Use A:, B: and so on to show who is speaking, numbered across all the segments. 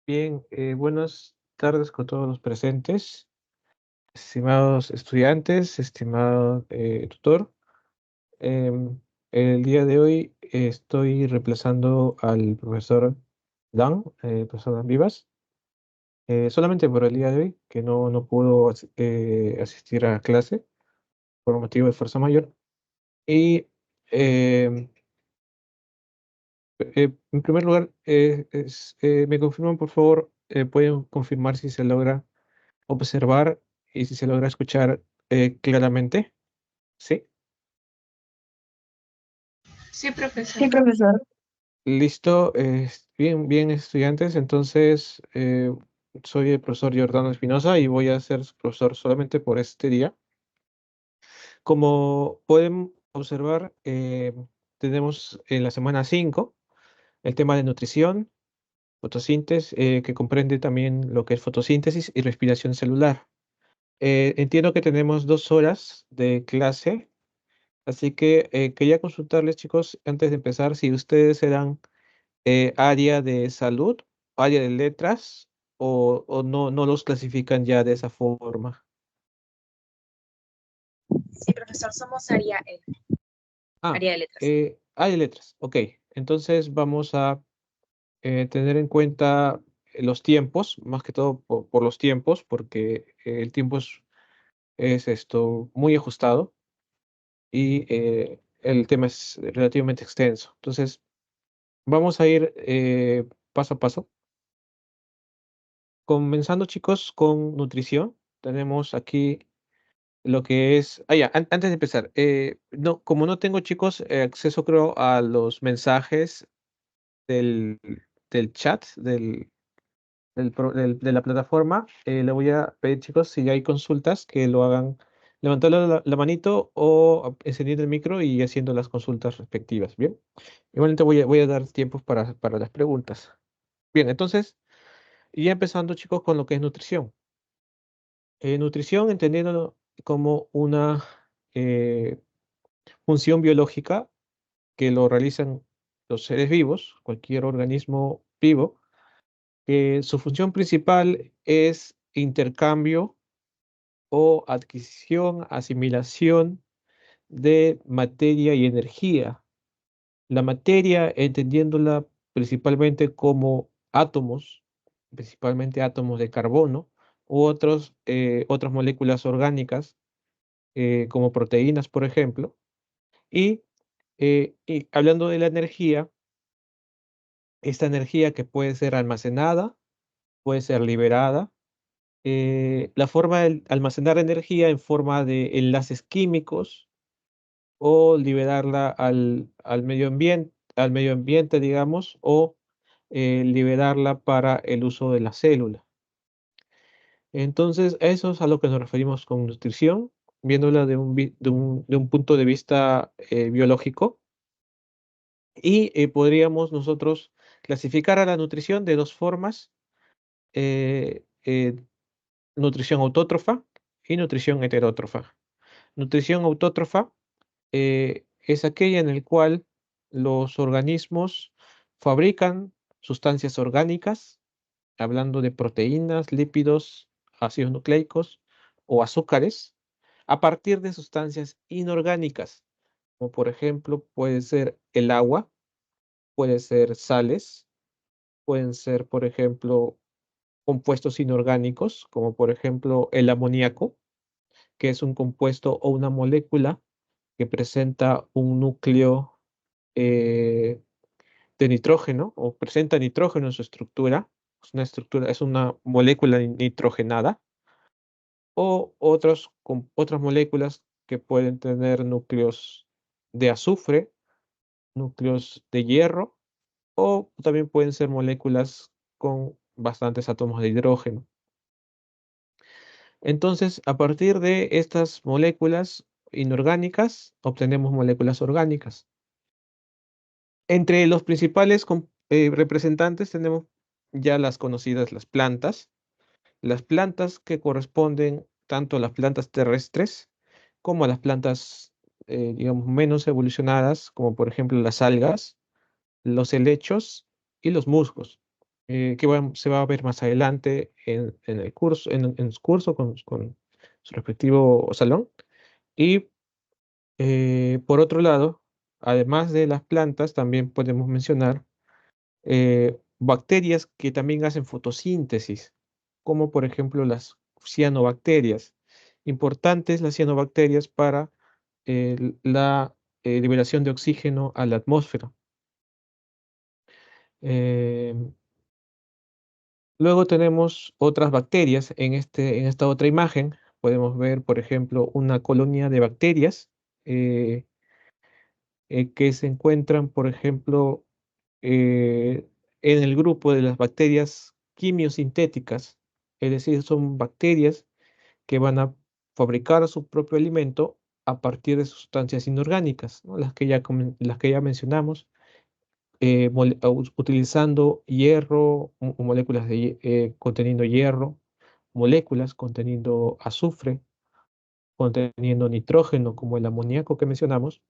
A: Bien, buenas tardes con todos los presentes, estimados estudiantes, estimado tutor. El día de hoy estoy reemplazando al profesor profesor Dan Vivas, solamente por el día de hoy, que no pudo asistir a clase por motivo de fuerza mayor. Y em, en primer lugar, me confirman, por favor, pueden confirmar si se logra observar y si se logra escuchar claramente. Sí,
B: Sí, profesor.
C: Sí, profesor.
A: listo. Bien, bien, estudiantes. Entonces, soy el profesor Giordano Espinosa y voy a ser su profesor solamente por este día. Como pueden observar, tenemos en la semana 5 el tema de nutrición, fotosíntesis, que comprende también lo que es fotosíntesis y respiración celular. Entiendo que tenemos 2 horas de clase. Así que quería consultarles, chicos, antes de empezar, si ustedes eran área de salud, área de letras, o no los clasifican ya de esa forma.
B: Sí, profesor, somos área E,
A: Ah,
B: área de letras.
A: área de letras. Ok, entonces vamos a tener en cuenta los tiempos, más que todo por los tiempos, porque el tiempo es esto muy ajustado y el tema es relativamente extenso. Entonces, vamos a ir paso a paso. Comenzando, chicos, con nutrición. Tenemos aquí lo que es. Ah, ya, antes de empezar, no, como no tengo, chicos, acceso, creo, a los mensajes del, del chat de la plataforma, le voy a pedir, chicos, si hay consultas, que lo hagan levantando la manito o encendiendo el micro y haciendo las consultas respectivas. Bien, igualmente voy a dar tiempos para las preguntas. Bien, entonces, ya empezando, chicos, con lo que es nutrición. Nutrición, entendiendo como una eh, función biológica que lo realizan los seres vivos, cualquier organismo vivo, su función principal es intercambio o adquisición, asimilación de materia y energía. La materia, entendiéndola principalmente como átomos, principalmente átomos de carbono, u otras moléculas orgánicas como proteínas, por ejemplo. Y hablando de la energía, esta energía que puede ser almacenada, puede ser liberada. La forma de almacenar energía en forma de enlaces químicos o liberarla al medio ambiente, digamos, o liberarla para el uso de la célula. Entonces, eso es a lo que nos referimos con nutrición, viéndola de un punto de vista biológico. Y podríamos nosotros clasificar a la nutrición de dos formas: eh, eh, nutrición autótrofa y nutrición heterótrofa. Nutrición autótrofa es aquella en la cual los organismos fabrican sustancias orgánicas, hablando de proteínas, lípidos, ácidos nucleicos o azúcares, a partir de sustancias inorgánicas, como por ejemplo puede ser el agua, puede ser sales, pueden ser, por ejemplo, compuestos inorgánicos, como por ejemplo el amoníaco, que es un compuesto o una molécula que presenta un núcleo eh, de nitrógeno o presenta nitrógeno en su estructura. Es una molécula nitrogenada, o otras moléculas que pueden tener núcleos de azufre, núcleos de hierro, o también pueden ser moléculas con bastantes átomos de hidrógeno. Entonces, a partir de estas moléculas inorgánicas, obtenemos moléculas orgánicas. Entre los principales representantes tenemos ya las conocidas las plantas que corresponden tanto a las plantas terrestres como a las plantas, digamos, menos evolucionadas, como por ejemplo las algas, los helechos y los musgos. se va a ver más adelante en el curso, en su curso con su respectivo salón. Y por otro lado, además de las plantas, también podemos mencionar bacterias que también hacen fotosíntesis, como por ejemplo las cianobacterias. Importantes las cianobacterias para la liberación de oxígeno a la atmósfera. Eh, Luego tenemos otras bacterias en esta otra imagen. Podemos ver, por ejemplo, una colonia de bacterias eh, que se encuentran, por ejemplo, en el grupo de las bacterias quimiosintéticas. Es decir, son bacterias que van a fabricar su propio alimento a partir de sustancias inorgánicas, ¿no? Las que ya mencionamos, utilizando hierro, moléculas conteniendo hierro, moléculas conteniendo azufre, conteniendo nitrógeno, como el amoníaco que mencionamos.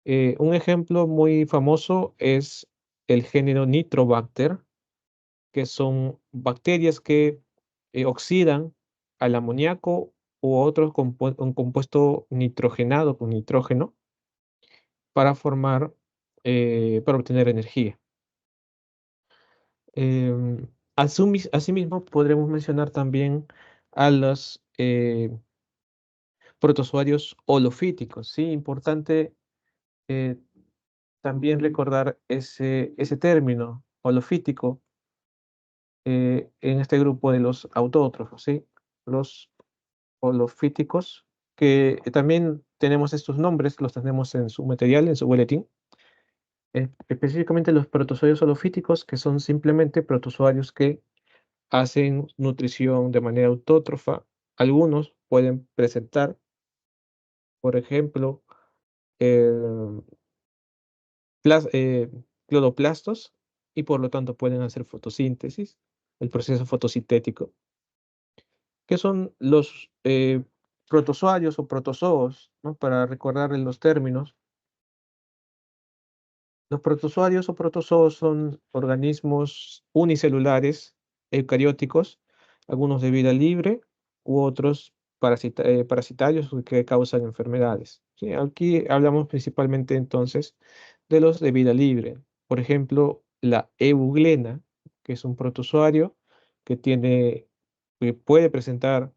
A: Un ejemplo muy famoso es el género Nitrobacter, que son bacterias que oxidan al amoníaco u otro un compuesto nitrogenado con nitrógeno para para obtener energía. Asimismo, podremos mencionar también a los protozoarios holofíticos, ¿sí? Importante eh, también recordar ese término holofítico en este grupo de los autótrofos, ¿sí? Los holofíticos, que también tenemos estos nombres, los tenemos en su material, en su boletín. Específicamente los protozoarios holofíticos, que son simplemente protozoarios que hacen nutrición de manera autótrofa. Algunos pueden presentar, por ejemplo, eh, cloroplastos y por lo tanto pueden hacer fotosíntesis, el proceso fotosintético, que son los protozoarios o protozoos, ¿no? Para recordar los términos. Los protozoarios o protozoos son organismos unicelulares, eucarióticos, algunos de vida libre u otros parasitarios que causan enfermedades. ¿Sí? Aquí hablamos principalmente entonces de los de vida libre. Por ejemplo, la euglena, que es un protozoario que puede presentar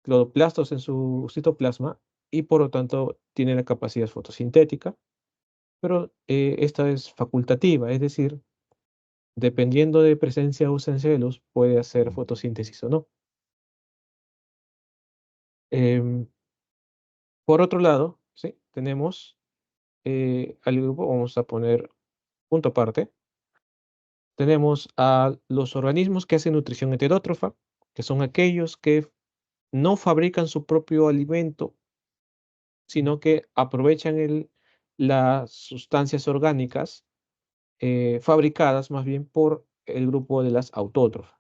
A: cloroplastos en su citoplasma y por lo tanto tiene la capacidad fotosintética, pero esta es facultativa, es decir, dependiendo de presencia o ausencia de luz, puede hacer fotosíntesis o no. Em, por otro lado, ¿sí? Tenemos al grupo, vamos a poner punto aparte, tenemos a los organismos que hacen nutrición heterótrofa, que son aquellos que no fabrican su propio alimento, sino que aprovechan las sustancias orgánicas fabricadas más bien por el grupo de las autótrofas.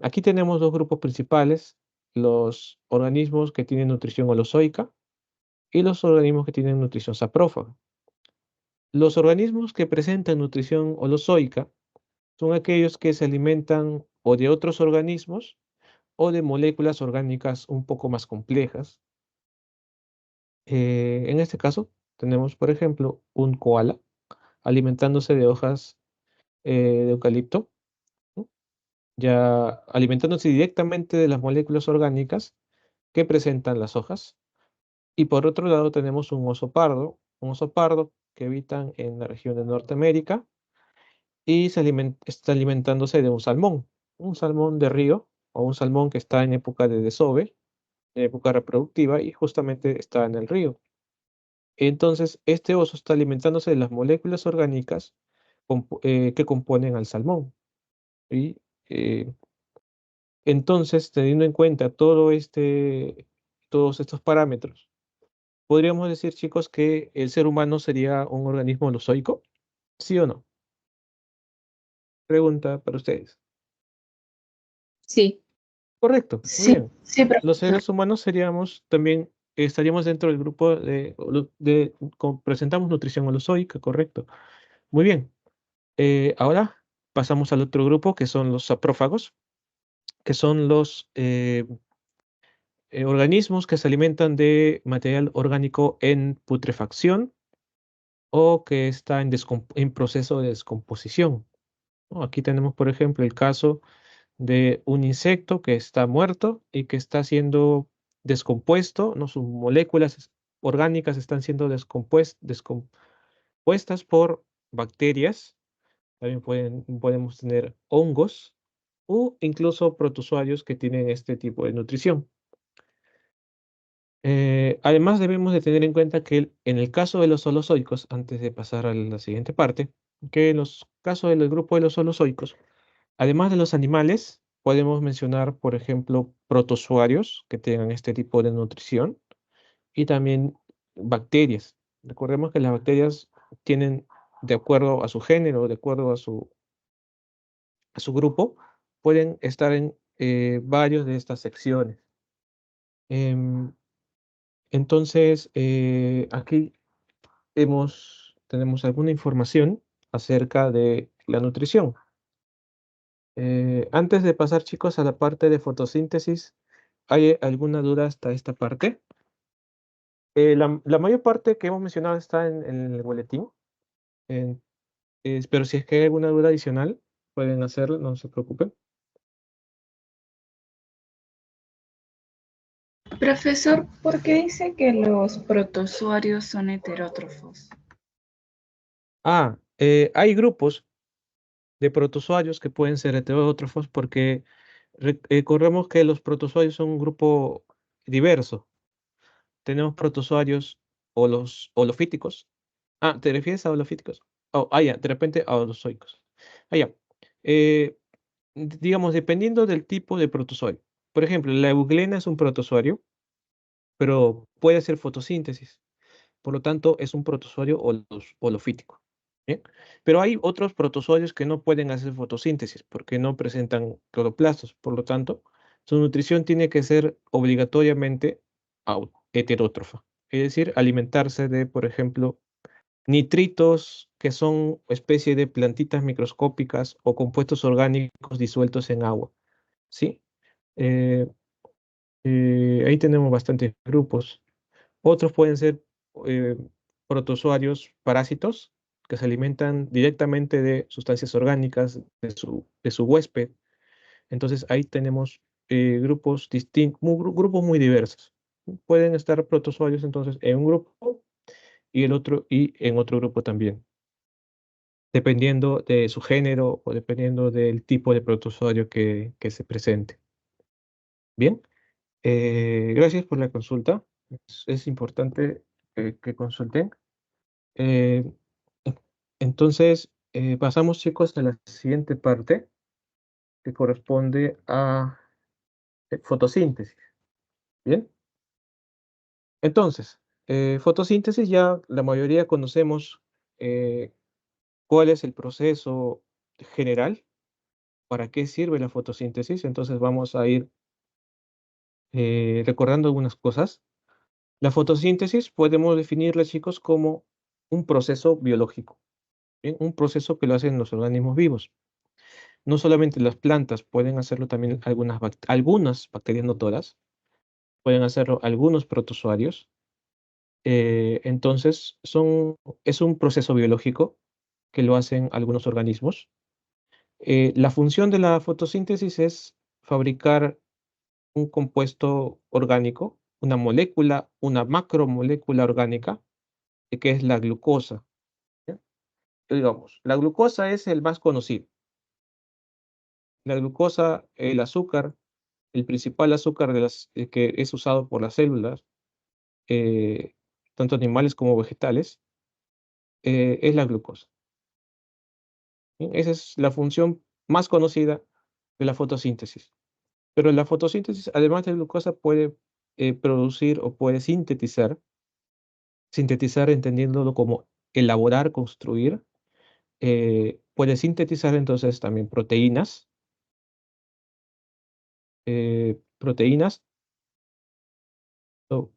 A: Aquí tenemos dos grupos principales, los organismos que tienen nutrición holozoica y los organismos que tienen nutrición saprófaga. Los organismos que presentan nutrición holozoica son aquellos que se alimentan o de otros organismos o de moléculas orgánicas un poco más complejas. En este caso, tenemos, por ejemplo, un koala alimentándose de hojas de eucalipto, ¿no? Ya alimentándose directamente de las moléculas orgánicas que presentan las hojas. Y por otro lado tenemos un oso pardo que habitan en la región de Norteamérica y está alimentándose de un salmón de río o un salmón que está en época de desove, en época reproductiva y justamente está en el río. Entonces, este oso está alimentándose de las moléculas orgánicas que componen al salmón. Y eh, entonces, teniendo en cuenta todos estos parámetros, podríamos decir, chicos, que el ser humano sería un organismo holozoico, ¿sí o no? Pregunta para ustedes.
B: Sí,
A: Correcto, muy
B: sí,
A: bien.
B: sí,
A: Los
B: profesor.
A: seres humanos estaríamos dentro del grupo presentamos nutrición holozoica, correcto. Muy bien. Ahora pasamos al otro grupo, que son los saprófagos, que son los organismos que se alimentan de material orgánico en putrefacción o que está en proceso de descomposición, ¿no? Aquí tenemos, por ejemplo, el caso de un insecto que está muerto y que está siendo descompuesto, ¿no? Sus moléculas orgánicas están siendo descompuestas por bacterias. También podemos tener hongos o incluso protozoarios que tienen este tipo de nutrición. Además, debemos de tener en cuenta que en el caso de los holozoicos, antes de pasar a la siguiente parte, que en los casos del grupo de los holozoicos, además de los animales, podemos mencionar, por ejemplo, protozoarios que tengan este tipo de nutrición y también bacterias. Recordemos que las bacterias tienen, de acuerdo a su género, de acuerdo a su grupo, pueden estar en varios de estas secciones. Em, entonces, aquí tenemos alguna información acerca de la nutrición. Antes de pasar, chicos, a la parte de fotosíntesis, ¿hay alguna duda hasta esta parte? La mayor parte que hemos mencionado está en el boletín, en- pero si es que hay alguna duda adicional, pueden hacerlo, no se preocupen.
C: Profesor, ¿por qué dice que los protozoarios son heterótrofos?
A: Hay grupos de protozoarios que pueden ser heterótrofos porque recordemos que los protozoarios son un grupo diverso. Tenemos protozoarios holofíticos. ¿Te refieres a holofíticos? Ya, de repente a holozoicos. Ya. Eh, digamos, dependiendo del tipo de protozoario. Por ejemplo, la euglena es un protozoario, pero puede hacer fotosíntesis. Por lo tanto, es un protozoario holofítico. ¿Bien? Pero hay otros protozoarios que no pueden hacer fotosíntesis porque no presentan cloroplastos. Por lo tanto, su nutrición tiene que ser obligatoriamente heterótrofa. Es decir, alimentarse de, por ejemplo, nitritos, que son especie de plantitas microscópicas o compuestos orgánicos disueltos en agua. ¿Sí? Eh, ahí tenemos bastantes grupos. Otros pueden ser eh, protozoarios parásitos que se alimentan directamente de sustancias orgánicas de su huésped. Entonces ahí tenemos grupos distintos, grupos muy diversos. Pueden estar protozoarios entonces en un grupo y el otro y en otro grupo también, dependiendo de su género o dependiendo del tipo de protozoario que se presente. Bien, gracias por la consulta. Es importante que consulten. Eh, en- entonces, pasamos, chicos, a la siguiente parte que corresponde a fotosíntesis. Bien, entonces, fotosíntesis ya la mayoría conocemos eh, cuál es el proceso general, para qué sirve la fotosíntesis. Entonces, vamos a ir recordando algunas cosas. La fotosíntesis podemos definirla, chicos, como un proceso biológico, ¿bien? Un proceso que lo hacen los organismos vivos. No solamente las plantas pueden hacerlo, también algunas bacterias, no todas, pueden hacerlo algunos protozoarios. Entonces, es un proceso biológico que lo hacen algunos organismos. La función de la fotosíntesis es fabricar un compuesto orgánico, una molécula, una macromolécula orgánica, que es la glucosa. ¿Ya? Digamos, la glucosa es el más conocido. La glucosa, el azúcar, el principal azúcar que es usado por las células, eh, tanto animales como vegetales, es la glucosa. ¿Bien? Esa es la función más conocida de la fotosíntesis. Pero la fotosíntesis, además de glucosa, puede producir o puede sintetizar entendiéndolo como elaborar, construir, puede sintetizar entonces también proteínas, o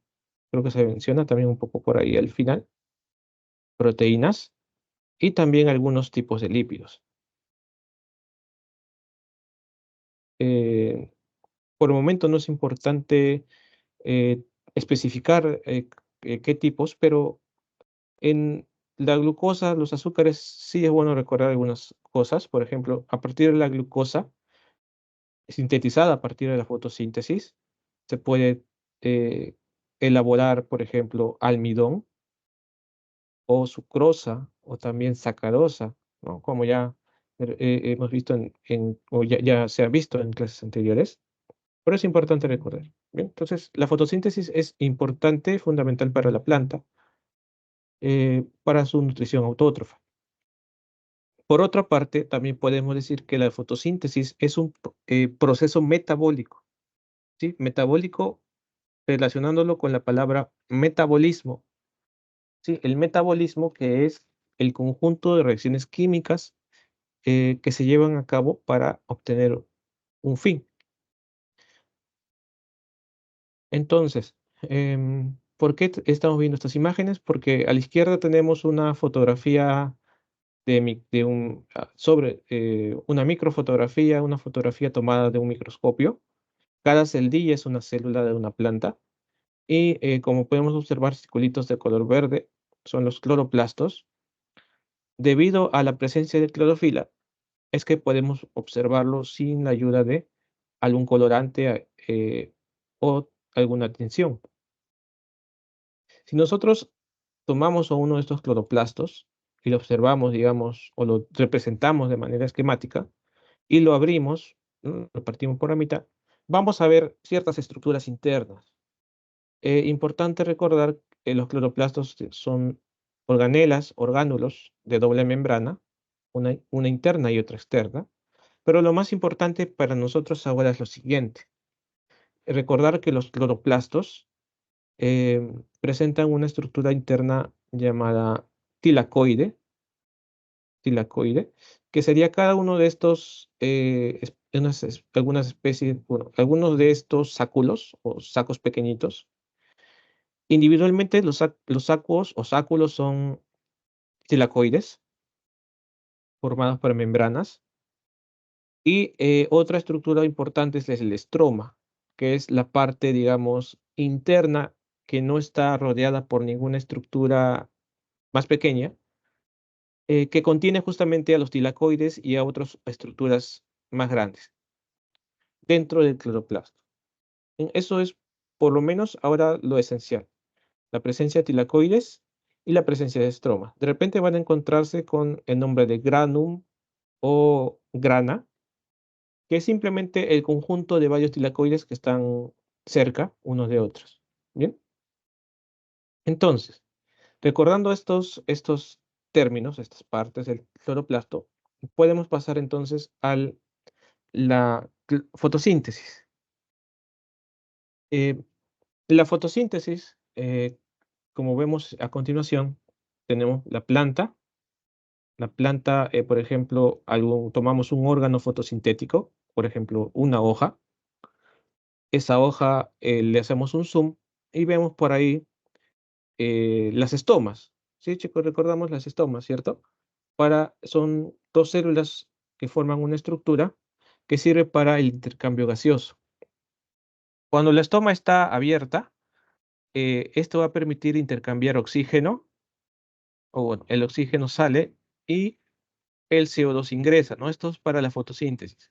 A: creo que se menciona también un poco por ahí al final, proteínas y también algunos tipos de lípidos. por el momento no es importante especificar qué tipos, pero en la glucosa, los azúcares, sí es bueno recordar algunas cosas. Por ejemplo, a partir de la glucosa, sintetizada a partir de la fotosíntesis, se puede elaborar, por ejemplo, almidón o sucrosa o también sacarosa, ¿no? Como ya hemos visto o ya se ha visto en clases anteriores, pero es importante recordar. Bien, entonces, la fotosíntesis es importante, fundamental para la planta, para su nutrición autótrofa. Por otra parte, también podemos decir que la fotosíntesis es un proceso metabólico, ¿sí? Metabólico relacionándolo con la palabra metabolismo, ¿sí? El metabolismo que es el conjunto de reacciones químicas que se llevan a cabo para obtener un fin. Entonces, ¿por qué estamos viendo estas imágenes? Porque a la izquierda tenemos una fotografía sobre una microfotografía, una fotografía tomada de un microscopio. Cada celdilla es una célula de una planta y como podemos observar, circulitos de color verde son los cloroplastos. Debido a la presencia de clorofila, es que podemos observarlo sin la ayuda de algún colorante o alguna tinción. Si nosotros tomamos a uno de estos cloroplastos y lo observamos, digamos, o lo representamos de manera esquemática y lo abrimos, lo partimos por la mitad, vamos a ver ciertas estructuras internas. Importante recordar que los cloroplastos son organelas, orgánulos de doble membrana, una interna y otra externa, pero lo más importante para nosotros ahora es lo siguiente. Recordar que los cloroplastos presentan una estructura interna llamada tilacoide, tilacoide, que sería cada uno de estos, algunas especies, bueno, algunos de estos sáculos o sacos pequeñitos. Individualmente los sacos o sáculos son tilacoides, formados por membranas, y otra estructura importante es el estroma, que es la parte, digamos, interna que no está rodeada por ninguna estructura más pequeña, que contiene justamente a los tilacoides y a otras estructuras más grandes dentro del cloroplasto. Eso es, por lo menos, ahora lo esencial. La presencia de tilacoides y la presencia de estroma. De repente van a encontrarse con el nombre de granum o grana, que es simplemente el conjunto de varios tilacoides que están cerca unos de otros. Bien, entonces, recordando estos términos, estas partes del cloroplasto, podemos pasar entonces a la fotosíntesis. Eh, la fotosíntesis, como vemos a continuación, tenemos la planta. La planta, por ejemplo, tomamos un órgano fotosintético, por ejemplo, una hoja. Esa hoja le hacemos un zoom y vemos por ahí las estomas. Sí, chicos, recordamos las estomas, ¿cierto? Son dos células que forman una estructura que sirve para el intercambio gaseoso. Cuando la estoma está abierta, esto va a permitir intercambiar oxígeno, o bueno, el oxígeno sale y el CO2 ingresa, ¿no? Esto es para la fotosíntesis.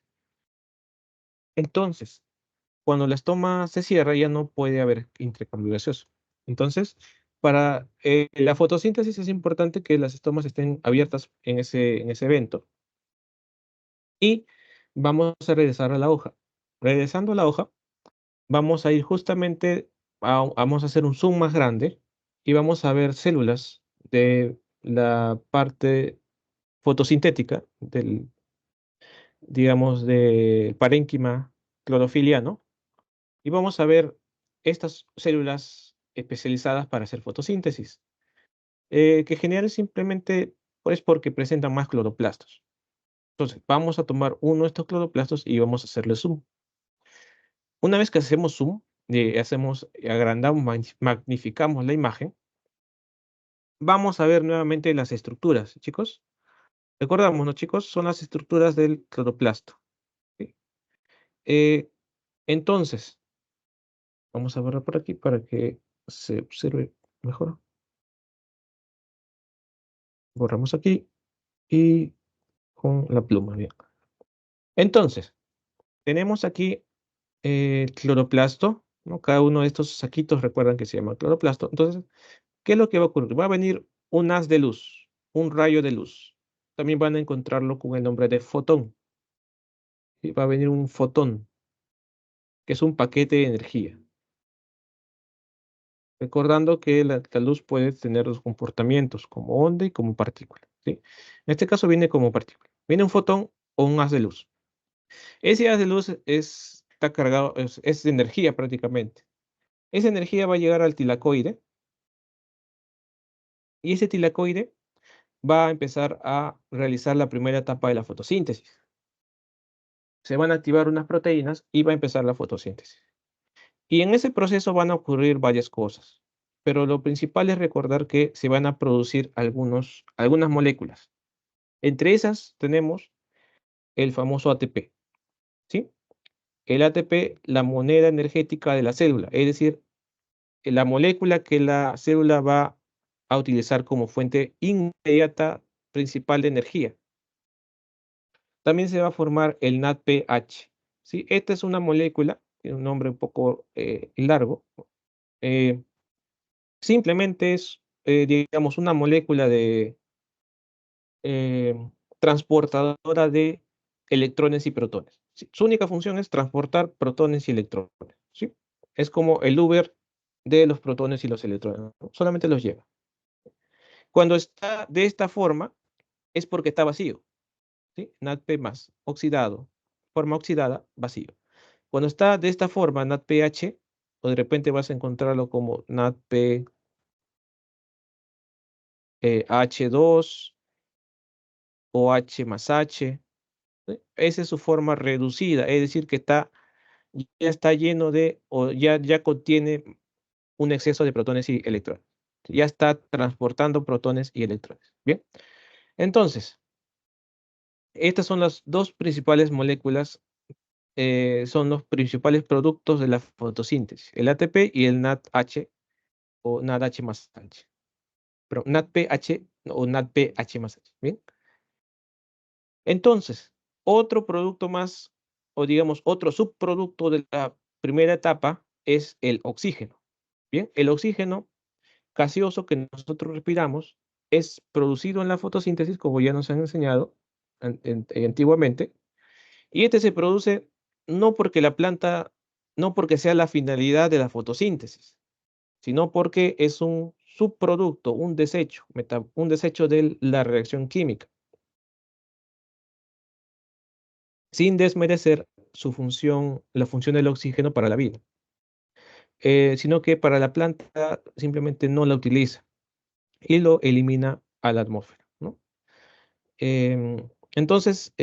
A: Entonces, cuando la estoma se cierra, ya no puede haber intercambio gaseoso. Entonces, para la fotosíntesis es importante que las estomas estén abiertas en ese evento. Y vamos a regresar a la hoja. Regresando a la hoja, vamos a ir justamente, vamos a hacer un zoom más grande y vamos a ver células de la parte fotosintética digamos, del parénquima clorofiliano. Y vamos a ver estas células especializadas para hacer fotosíntesis, que generan simplemente pues porque presentan más cloroplastos. Entonces, vamos a tomar uno de estos cloroplastos y vamos a hacerle zoom. Una vez que hacemos zoom, agrandamos, magnificamos la imagen, vamos a ver nuevamente las estructuras, chicos. Recordamos, ¿no, chicos? Son las estructuras del cloroplasto. ¿Sí? Entonces, vamos a borrar por aquí para que se observe mejor. Borramos aquí y con la pluma, bien. Entonces, tenemos aquí el cloroplasto, ¿no? Cada uno de estos saquitos recuerdan que se llama cloroplasto. Entonces, ¿qué es lo que va a ocurrir? Va a venir un haz de luz, un rayo de luz. También van a encontrarlo con el nombre de fotón. Y va a venir un fotón, que es un paquete de energía. Recordando que la luz puede tener dos comportamientos, como onda y como partícula, ¿sí? En este caso viene como partícula. Viene un fotón o un haz de luz. Ese haz de luz está cargado, es de energía prácticamente. Esa energía va a llegar al tilacoide y ese tilacoide va a empezar a realizar la primera etapa de la fotosíntesis. Se van a activar unas proteínas y va a empezar la fotosíntesis. Y en ese proceso van a ocurrir varias cosas, pero lo principal es recordar que se van a producir algunas moléculas. Entre esas tenemos el famoso ATP, ¿sí? El ATP, la moneda energética de la célula, es decir, la molécula que la célula va a utilizar como fuente inmediata principal de energía. También se va a formar el NADPH, ¿sí? Esta es una molécula, tiene un nombre un poco largo. Simplemente es, digamos, una molécula de eh, transportadora de electrones y protones. ¿Sí? Su única función es transportar protones y electrones, ¿sí? Es como el Uber de los protones y los electrones, ¿no? Solamente los lleva. Cuando está de esta forma, es porque está vacío, ¿sí? NADP más, oxidado, forma oxidada, vacío. Cuando está de esta forma, NADPH, o de repente vas a encontrarlo como NADP H2 o H más H, ¿sí? Esa es su forma reducida, es decir, que ya está lleno de, o ya contiene un exceso de protones y electrones. Ya está transportando protones y electrones. Bien, entonces, estas son las dos principales moléculas, son los principales productos de la fotosíntesis, el ATP y el NADH o NADH más H. Pero NADPH o NADPH más H. Bien, entonces, otro producto más, o digamos, otro subproducto de la primera etapa es el oxígeno. Bien, el oxígeno gaseoso que nosotros respiramos es producido en la fotosíntesis, como ya nos han enseñado antiguamente, y este se produce no porque la planta, no porque sea la finalidad de la fotosíntesis, sino porque es un subproducto, un desecho de la reacción química, sin desmerecer su función, la función del oxígeno para la vida, sino que para la planta simplemente no la utiliza y lo elimina a la atmósfera, ¿no? Entonces,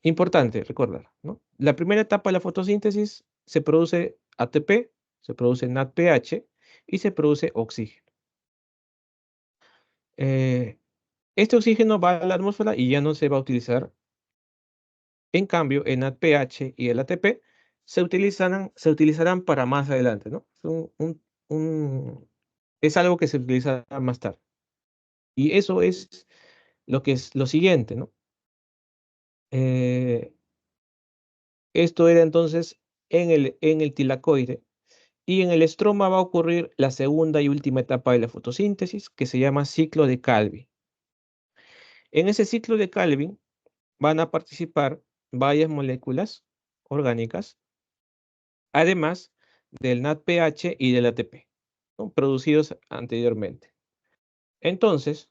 A: importante recordar, ¿no? La primera etapa de la fotosíntesis se produce ATP, se produce NADPH y se produce oxígeno. Este oxígeno va a la atmósfera y ya no se va a utilizar. En cambio, el NADPH y el ATP se utilizarán para más adelante, ¿no? Es algo que se utilizará más tarde. Y eso es lo siguiente, ¿no? Eh, Esto era entonces en el tilacoide. Y en el estroma va a ocurrir la segunda y última etapa de la fotosíntesis, que se llama ciclo de Calvin. En ese ciclo de Calvin van a participar varias moléculas orgánicas, además del NADPH y del ATP, ¿no? Producidos anteriormente. Entonces,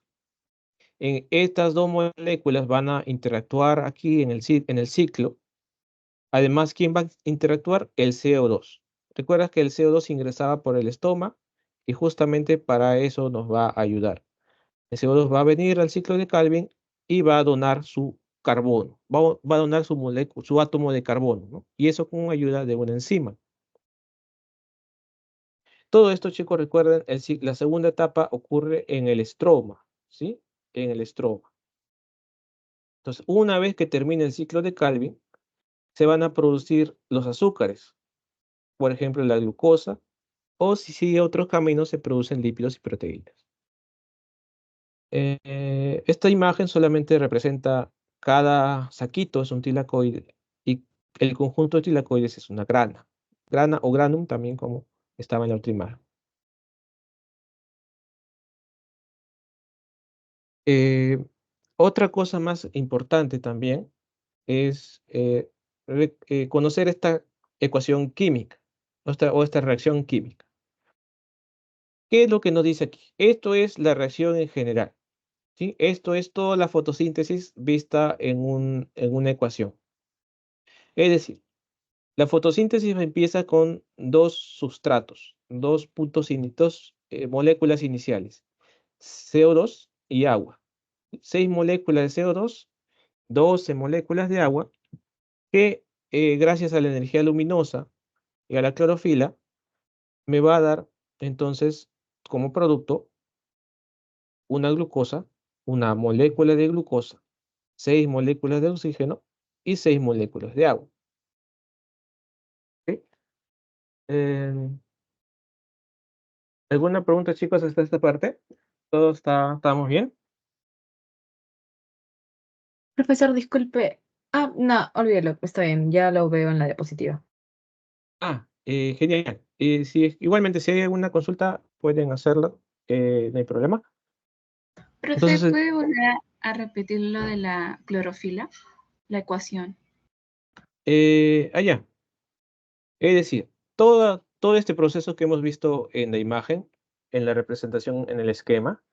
A: en estas dos moléculas van a interactuar aquí en el ciclo. Además, ¿quién va a interactuar? El CO2. Recuerdas que el CO2 ingresaba por el estómago y justamente para eso nos va a ayudar. El CO2 va a venir al ciclo de Calvin y va a donar su carbono, va a donar su átomo de carbono, ¿no? Y eso con ayuda de una enzima. Todo esto, chicos, recuerden, la segunda etapa ocurre en el estroma, ¿sí? En el estroma. Entonces, una vez que termine el ciclo de Calvin, se van a producir los azúcares, por ejemplo, la glucosa, o si sigue otros caminos, se producen lípidos y proteínas. Esta imagen solamente representa cada saquito, es un tilacoide, y el conjunto de tilacoides es una grana. Grana o granum también, como estaba en la otra imagen. Eh, Otra cosa más importante también es conocer esta ecuación química o esta reacción química. ¿Qué es lo que nos dice aquí? Esto es la reacción en general, ¿sí? Esto es toda la fotosíntesis vista en una ecuación. Es decir, la fotosíntesis empieza con dos sustratos, dos moléculas iniciales, CO2 y agua. 6 moléculas de CO2, 12 moléculas de agua, que gracias a la energía luminosa y a la clorofila, me va a dar entonces como producto una glucosa, una molécula de glucosa, 6 moléculas de oxígeno y 6 moléculas de agua. ¿Ok? Eh, ¿Alguna pregunta, chicos, hasta esta parte? ¿Estamos bien?
D: Profesor, disculpe. Ah, no, olvídelo, está bien, ya lo veo en la diapositiva.
A: Genial. Igualmente, si hay alguna consulta, pueden hacerlo, no hay problema.
C: Profe,
A: Entonces,
C: ¿puede volver a repetir lo de la clorofila? La ecuación.
A: allá. Es decir, todo este proceso que hemos visto en la imagen, en la representación, en el esquema,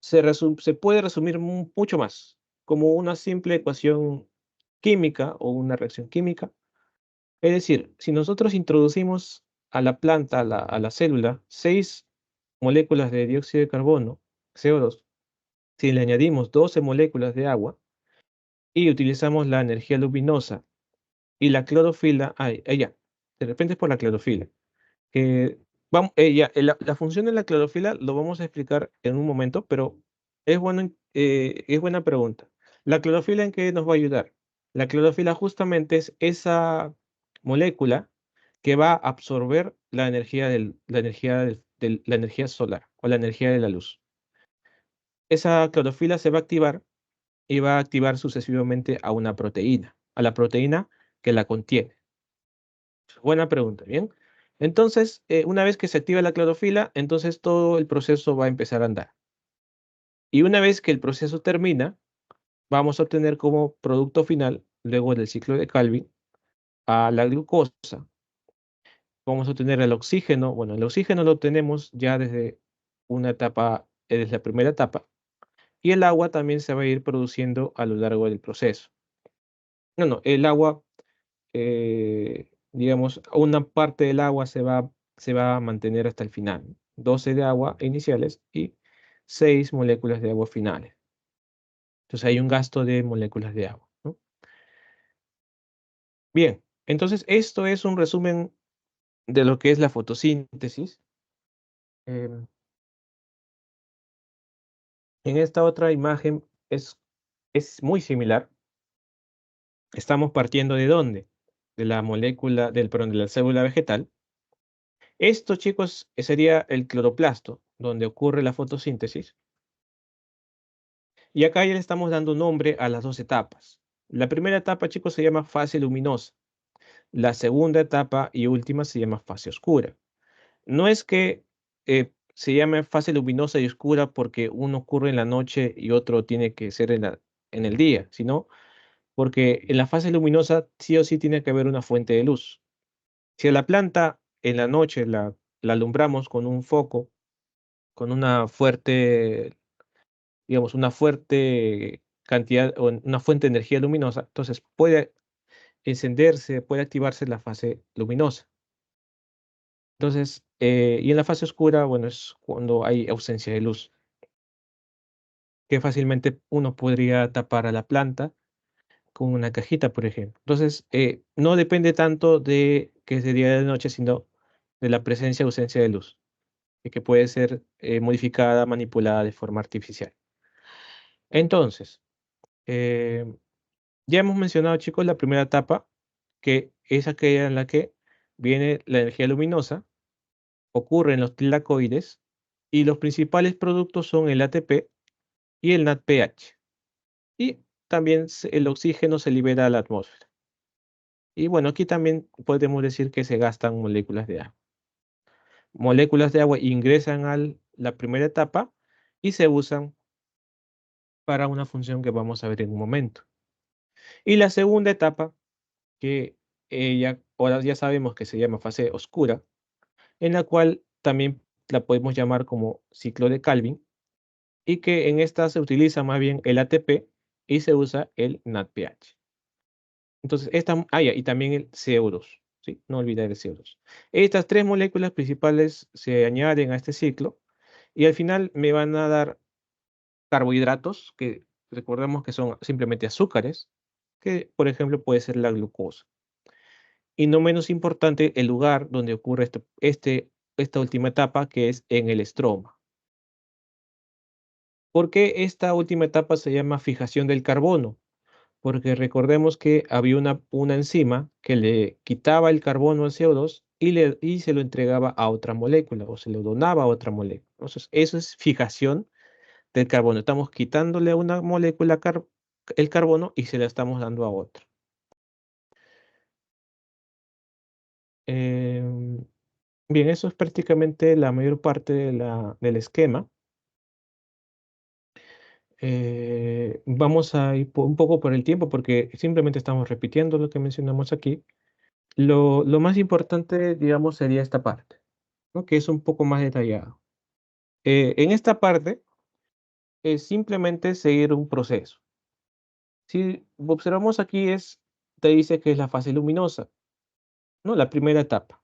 A: se puede resumir mucho más, como una simple ecuación química o una reacción química. Es decir, si nosotros introducimos a la planta, a la célula, 6 moléculas de dióxido de carbono, CO2, si le añadimos 12 moléculas de agua y utilizamos la energía luminosa y la clorofila, ya, de repente es por la clorofila. La función de la clorofila lo vamos a explicar en un momento, pero es buena pregunta. ¿La clorofila en qué nos va a ayudar? La clorofila justamente es esa molécula que va a absorber la energía solar o la energía de la luz. Esa clorofila se va a activar y va a activar sucesivamente a una proteína, a la proteína que la contiene. Buena pregunta, bien. Entonces, una vez que se activa la clorofila, entonces todo el proceso va a empezar a andar. Y una vez que el proceso termina, vamos a obtener como producto final, luego del ciclo de Calvin, a la glucosa. Vamos a obtener el oxígeno. Bueno, el oxígeno lo tenemos ya desde una etapa, desde la primera etapa. Y el agua también se va a ir produciendo a lo largo del proceso. No, el agua digamos, una parte del agua se va a mantener hasta el final. 12 de agua iniciales y 6 moléculas de agua finales. Entonces hay un gasto de moléculas de agua, ¿no? Bien, entonces esto es un resumen de lo que es la fotosíntesis. Em, en esta otra imagen es muy similar. Estamos partiendo ¿de dónde? De la molécula, perdón, de la célula vegetal. Esto, chicos, sería el cloroplasto, donde ocurre la fotosíntesis. Y acá ya le estamos dando nombre a las dos etapas. La primera etapa, chicos, se llama fase luminosa. La segunda etapa y última se llama fase oscura. No es que se llame fase luminosa y oscura porque uno ocurre en la noche y otro tiene que ser en el día, sino porque en la fase luminosa sí o sí tiene que haber una fuente de luz. Si a la planta en la noche la alumbramos con un foco, con una fuerte, digamos, una fuerte cantidad o una fuente de energía luminosa, entonces puede encenderse, puede activarse la fase luminosa. Entonces, y en la fase oscura, bueno, es cuando hay ausencia de luz, que fácilmente uno podría tapar a la planta con una cajita, por ejemplo. Entonces, no depende tanto de que sea día de noche, sino de la presencia o ausencia de luz, y que puede ser modificada, manipulada de forma artificial. Entonces, eh, ya hemos mencionado, chicos, la primera etapa, que es aquella en la que viene la energía luminosa, ocurre en los tlacoides, y los principales productos son el ATP y el NADPH. Y también el oxígeno se libera a la atmósfera. Y bueno, aquí también podemos decir que se gastan moléculas de agua. Moléculas de agua ingresan a la primera etapa y se usan para una función que vamos a ver en un momento. Y la segunda etapa, que ahora ya sabemos que se llama fase oscura, en la cual también la podemos llamar como ciclo de Calvin, y que en esta se utiliza más bien el ATP y se usa el NADPH. Entonces, y también el CO2, ¿sí? No olvidar el CO2. Estas tres moléculas principales se añaden a este ciclo y al final me van a dar carbohidratos, que recordemos que son simplemente azúcares, que por ejemplo puede ser la glucosa. Y no menos importante, el lugar donde ocurre esta última etapa, que es en el estroma. ¿Por qué esta última etapa se llama fijación del carbono? Porque recordemos que había una enzima que le quitaba el carbono al CO2 y se lo entregaba a otra molécula o se lo donaba a otra molécula. Entonces, eso es fijación del carbono. Estamos quitándole a una molécula el carbono y se la estamos dando a otra. Bien, eso es prácticamente la mayor parte del esquema. Vamos a ir un poco por el tiempo porque simplemente estamos repitiendo lo que mencionamos aquí. Lo más importante, digamos, sería esta parte, ¿no? Que es un poco más detallado. En esta parte es simplemente seguir un proceso. Si observamos aquí te dice que es la fase luminosa, ¿no? La primera etapa.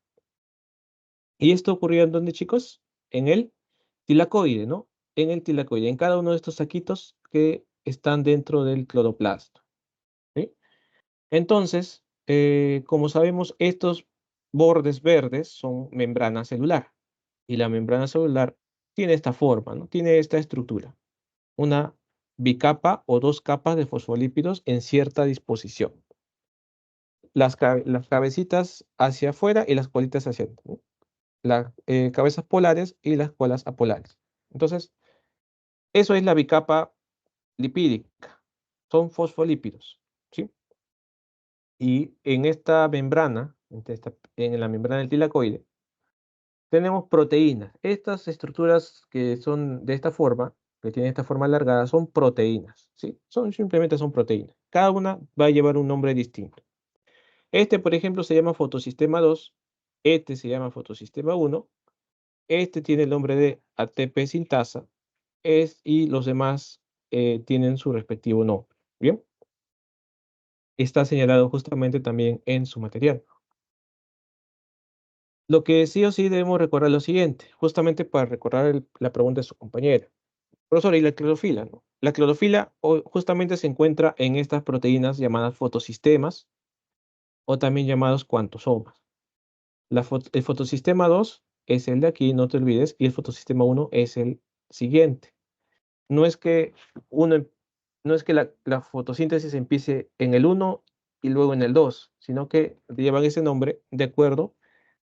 A: ¿Y esto ocurrió en dónde, chicos? En el tilacoide, ¿no? En el tilacoide, en cada uno de estos saquitos que están dentro del cloroplasto, ¿sí? Entonces, como sabemos, estos bordes verdes son membrana celular. Y la membrana celular tiene esta forma, ¿no? Tiene esta estructura. Una bicapa o dos capas de fosfolípidos en cierta disposición. Las cabecitas hacia afuera y las colitas hacia adentro, ¿no? Las cabezas polares y las colas apolares. Entonces, eso es la bicapa lipídica. Son fosfolípidos, ¿sí? Y en esta membrana, en la membrana del tilacoide, tenemos proteínas. Estas estructuras que son de esta forma, que tienen esta forma alargada, son proteínas, ¿sí? Simplemente son proteínas. Cada una va a llevar un nombre distinto. Este, por ejemplo, se llama fotosistema 2, este se llama fotosistema 1, este tiene el nombre de ATP sintasa, y los demás tienen su respectivo nombre. ¿Bien? Está señalado justamente también en su material. Lo que sí o sí debemos recordar es lo siguiente, justamente para recordar la pregunta de su compañera. Profesor, ¿y la clorofila, no? La clorofila justamente se encuentra en estas proteínas llamadas fotosistemas o también llamados cuantosomas. El fotosistema 2 es el de aquí, no te olvides, y el fotosistema 1 es el siguiente. No es que, no es que la fotosíntesis empiece en el 1 y luego en el 2, sino que llevan ese nombre de acuerdo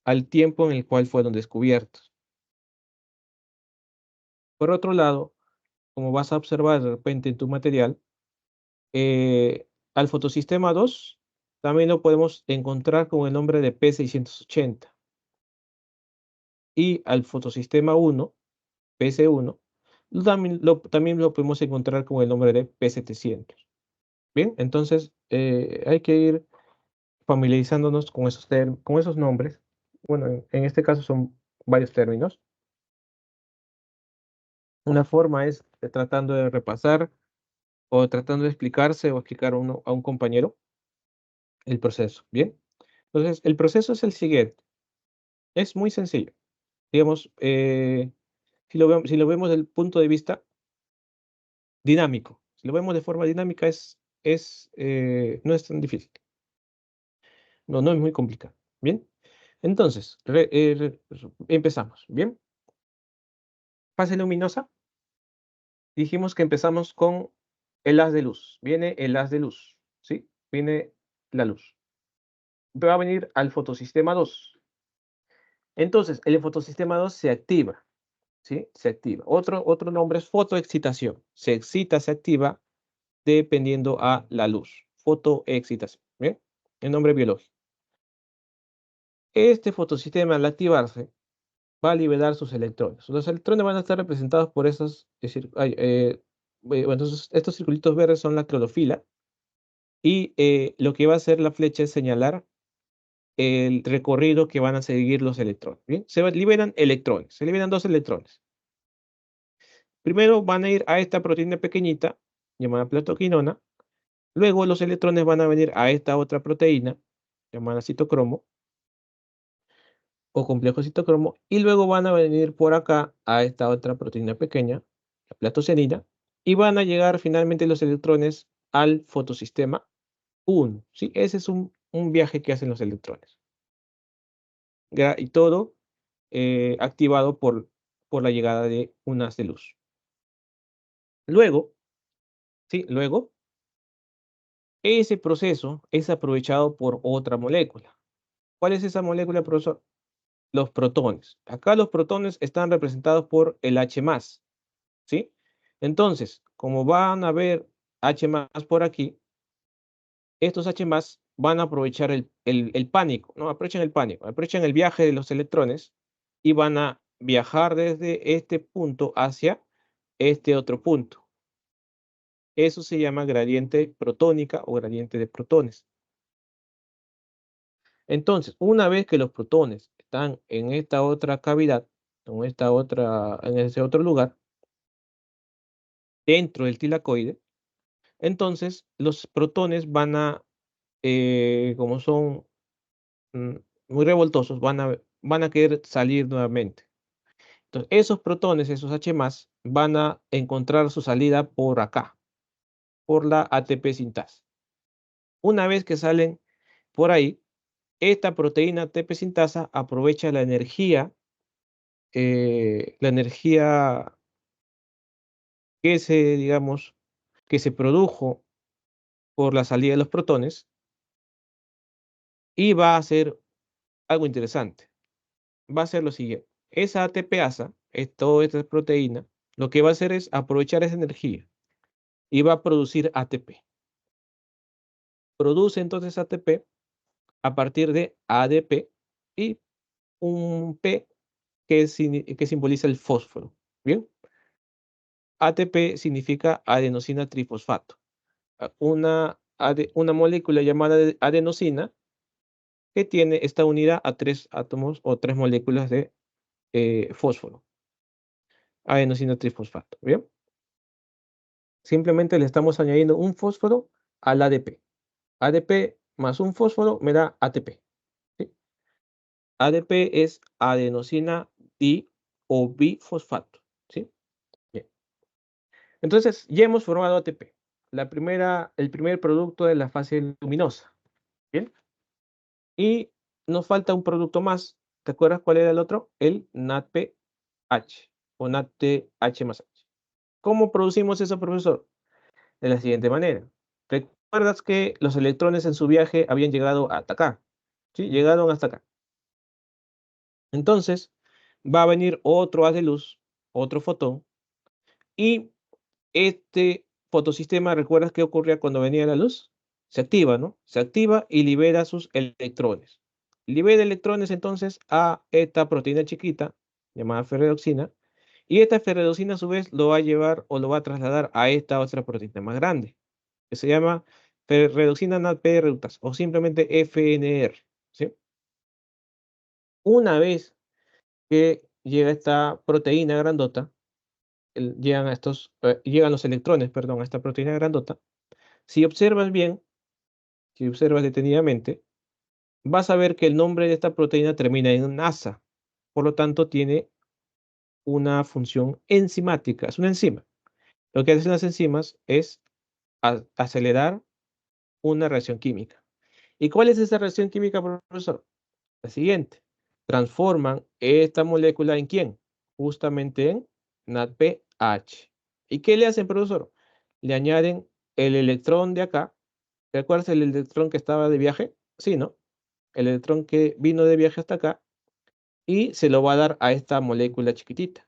A: al tiempo en el cual fueron descubiertos. Por otro lado, como vas a observar de repente en tu material, al fotosistema 2 también lo podemos encontrar con el nombre de P680. Y al fotosistema 1, PC1, también lo podemos encontrar con el nombre de P700. Bien, entonces hay que ir familiarizándonos con esos nombres. Bueno, en este caso son varios términos. Una forma es tratando de repasar o tratando de explicarse o explicar a un compañero el proceso. Bien, entonces el proceso es el siguiente. Es muy sencillo. Digamos, si lo vemos desde el punto de vista dinámico, si lo vemos de forma dinámica, no es tan difícil. No es muy complicado. Bien, entonces, empezamos. Bien, fase luminosa. Dijimos que empezamos con el haz de luz. Viene el haz de luz, ¿sí? Viene la luz. va a venir al fotosistema 2. Entonces, el fotosistema 2 se activa, ¿sí? Se activa. Otro nombre es fotoexcitación. Se excita, se activa dependiendo a la luz. Fotoexcitación, ¿bien? El nombre biológico. Este fotosistema, al activarse, va a liberar sus electrones. Los electrones van a estar representados por esos, es decir, bueno, entonces estos circulitos verdes son la clorofila, y lo que va a hacer la flecha es señalar el recorrido que van a seguir los electrones. ¿Bien? Liberan electrones, se liberan 2 electrones. Primero van a ir a esta proteína pequeñita, llamada plastoquinona. Luego los electrones van a venir a esta otra proteína, llamada citocromo, o complejo citocromo, y luego van a venir por acá a esta otra proteína pequeña, la plastocianina, y van a llegar finalmente los electrones al fotosistema 1. ¿Sí? Ese es un viaje que hacen los electrones. Y todo activado por la llegada de un haz de luz. Luego, ¿sí? Luego, ese proceso es aprovechado por otra molécula. ¿Cuál es esa molécula, profesor? Los protones. Acá los protones están representados por el H+, ¿sí? Entonces, como van a ver H+ por aquí, estos H+ van a aprovechar el pánico, ¿no? Aprovechan el pánico, aprovechan el viaje de los electrones y van a viajar desde este punto hacia este otro punto. Eso se llama gradiente protónica o gradiente de protones. Entonces, una vez que los protones están en esta otra cavidad, en ese otro lugar, dentro del tilacoide, entonces los protones van a, como son muy revoltosos, van a querer salir nuevamente. Entonces, esos protones, esos H+, van a encontrar su salida por acá, por la ATP sintasa. Una vez que salen por ahí, esta proteína ATP sintasa aprovecha la energía que digamos, que se produjo por la salida de los protones, y va a hacer algo interesante. Va a ser lo siguiente. Esa ATPasa, toda esta proteína, lo que va a hacer es aprovechar esa energía y va a producir ATP. Produce entonces ATP a partir de ADP y un P que simboliza el fósforo. ¿Bien? ATP significa adenosina trifosfato. Una molécula llamada adenosina que está unida a 3 átomos o 3 moléculas de fósforo. Adenosina trifosfato. ¿Bien? Simplemente le estamos añadiendo un fósforo al ADP. ADP más un fósforo me da ATP. ¿Sí? ADP es adenosina di o bifosfato. ¿Sí? Bien. Entonces, ya hemos formado ATP. El primer producto de la fase luminosa. ¿Bien? Y nos falta un producto más. ¿Te acuerdas cuál era el otro? El NADPH o NADPH+H. ¿Cómo producimos eso, profesor? De la siguiente manera. ¿Recuerdas que los electrones en su viaje habían llegado hasta acá? ¿Sí? Llegaron hasta acá. Entonces, va a venir otro haz de luz, otro fotón, y este fotosistema, ¿recuerdas qué ocurría cuando venía la luz? Se activa, ¿no? Se activa y libera sus electrones. Libera electrones entonces a esta proteína chiquita, llamada ferredoxina, y esta ferredoxina a su vez lo va a llevar o lo va a trasladar a esta otra proteína más grande, que se llama ferredoxina NADP reductasa, o simplemente FNR, ¿sí? Una vez que llega esta proteína grandota, llegan los electrones, perdón, a esta proteína grandota. Si observas bien, si observas detenidamente, vas a ver que el nombre de esta proteína termina en asa. Por lo tanto, tiene una función enzimática, es una enzima. Lo que hacen las enzimas es acelerar una reacción química. ¿Y cuál es esa reacción química, profesor? La siguiente. Transforman esta molécula ¿en quién? Justamente en NADPH. ¿Y qué le hacen, profesor? Le añaden el electrón de acá. ¿Te acuerdas el electrón que estaba de viaje? Sí, ¿no? el electrón que vino de viaje hasta acá, y se lo va a dar a esta molécula chiquitita.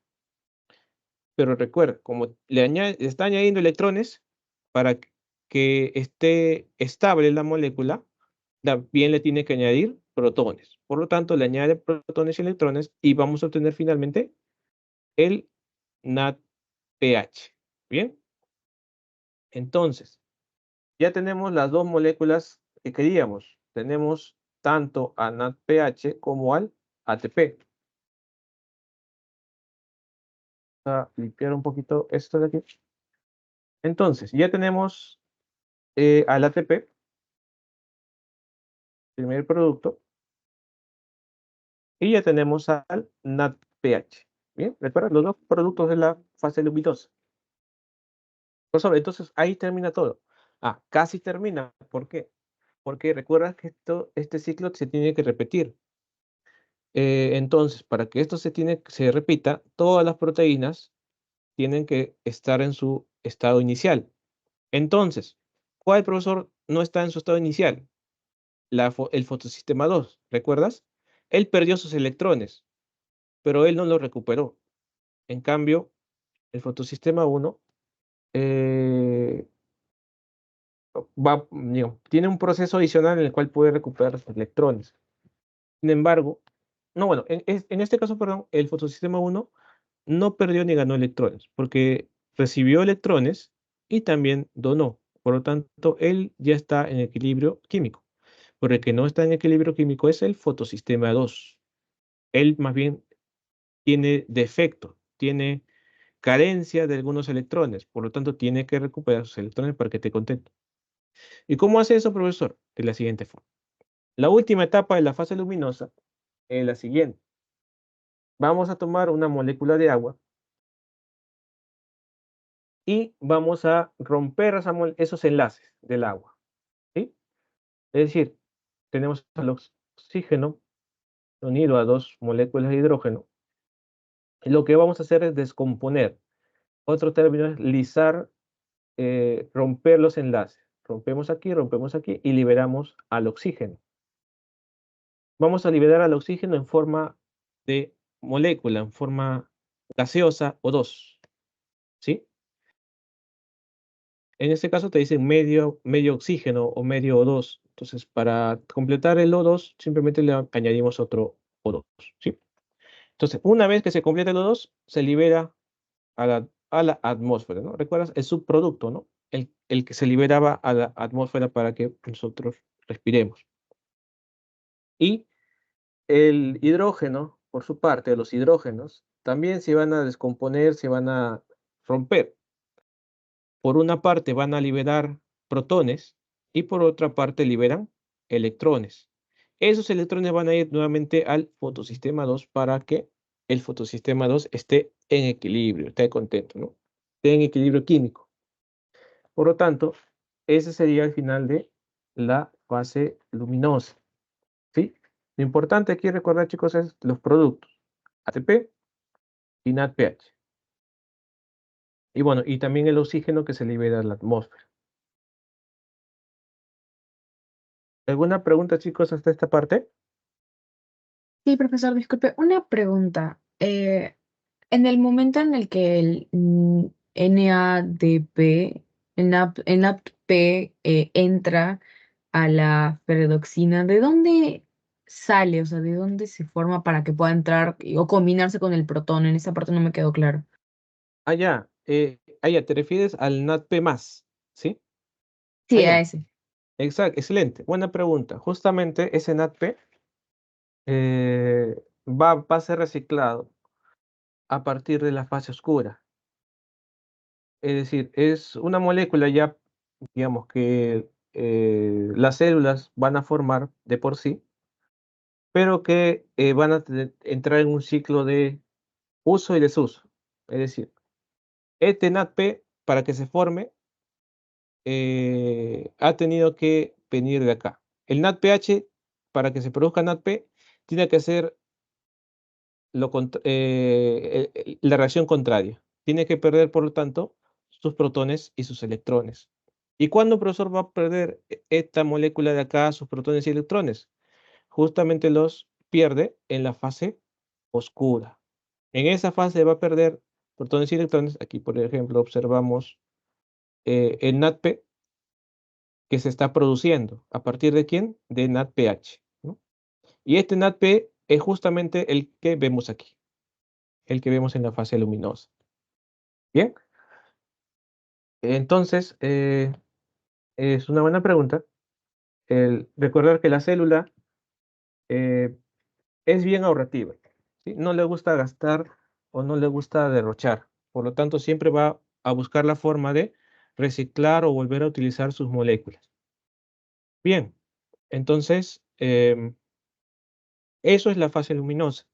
A: Pero recuerda, como le está añadiendo electrones para que esté estable la molécula, también le tiene que añadir protones. Por lo tanto, le añade protones y electrones y vamos a obtener finalmente el NADPH. ¿Bien? Entonces, ya tenemos las dos moléculas que queríamos. Tenemos tanto a NADPH como al ATP. Vamos a limpiar un poquito esto de aquí. Entonces, ya tenemos al ATP, primer producto, y ya tenemos al NADPH. Bien, recuerda los dos productos de la fase luminosa. Entonces ahí termina todo. Ah, casi termina. ¿Por qué? Porque recuerda que este ciclo se tiene que repetir. Entonces, para que esto se repita, todas las proteínas tienen que estar en su estado inicial. Entonces, ¿cuál profesor no está en su estado inicial? El fotosistema 2, ¿recuerdas? Él perdió sus electrones, pero él no los recuperó. En cambio, el fotosistema 1 tiene un proceso adicional en el cual puede recuperar los electrones. Sin embargo, no, bueno, en este caso, perdón, el fotosistema 1 no perdió ni ganó electrones, porque recibió electrones y también donó. Por lo tanto, él ya está en equilibrio químico. Pero el que no está en equilibrio químico es el fotosistema 2. Él más bien tiene defecto, tiene carencia de algunos electrones, por lo tanto tiene que recuperar sus electrones para que esté contento. ¿Y cómo hace eso, profesor? De la siguiente forma. La última etapa de la fase luminosa es la siguiente. Vamos a tomar una molécula de agua y vamos a romper esos enlaces del agua, ¿sí? Es decir, tenemos el oxígeno unido a dos moléculas de hidrógeno. Y lo que vamos a hacer es descomponer. Otro término es lisar, romper los enlaces. Rompemos aquí y liberamos al oxígeno. Vamos a liberar al oxígeno en forma de molécula, en forma gaseosa O2, ¿sí? En este caso te dicen medio oxígeno o medio O2. Entonces, para completar el O2, simplemente le añadimos otro O2, ¿sí? Entonces, una vez que se completa el O2, se libera a la atmósfera, ¿no? ¿Recuerdas? El subproducto, ¿no? El que se liberaba a la atmósfera para que nosotros respiremos. Y el hidrógeno, por su parte, los hidrógenos, también se van a descomponer, se van a romper. Por una parte van a liberar protones y por otra parte liberan electrones. Esos electrones van a ir nuevamente al fotosistema 2 para que el fotosistema 2 esté en equilibrio, esté contento, ¿no? Esté en equilibrio químico. Por lo tanto, ese sería el final de la fase luminosa, ¿sí? Lo importante aquí recordar, chicos, es los productos ATP y NADPH. Y bueno, y también el oxígeno que se libera a la atmósfera. ¿Alguna pregunta, chicos, hasta esta parte?
D: Sí, profesor, disculpe, una pregunta. En el momento en el que el NADP, el NADP entra a la ferredoxina, ¿de dónde sale? O sea, ¿de dónde se forma para que pueda entrar o combinarse con el protón? En esa parte no me quedó claro.
A: Ya, te refieres al NADP+, ¿sí?
D: Sí, a
A: Ya.
D: ese.
A: Exacto, excelente. Buena pregunta. Justamente ese NADP va a ser reciclado a partir de la fase oscura. Es decir, es una molécula ya, digamos, que las células van a formar de por sí, pero que van a entrar en un ciclo de uso y desuso. Es decir, este NADP, para que se forme, ha tenido que venir de acá. El NADPH, para que se produzca NADP, tiene que ser la reacción contraria. Tiene que perder, por lo tanto, sus protones y sus electrones. ¿Y cuándo, profesor, va a perder esta molécula de acá sus protones y electrones? justamente los pierde en la fase oscura. En esa fase va a perder protones y electrones. Aquí, por ejemplo, observamos el NADP que se está produciendo. ¿A partir de quién? De NADPH, ¿no? Y este NADP es justamente el que vemos aquí, el que vemos en la fase luminosa. Bien, entonces es una buena pregunta. Recordar que la célula es bien ahorrativa, ¿sí? No le gusta gastar o no le gusta derrochar. Por lo tanto, siempre va a buscar la forma de reciclar o volver a utilizar sus moléculas. Bien, entonces, eso es la fase luminosa.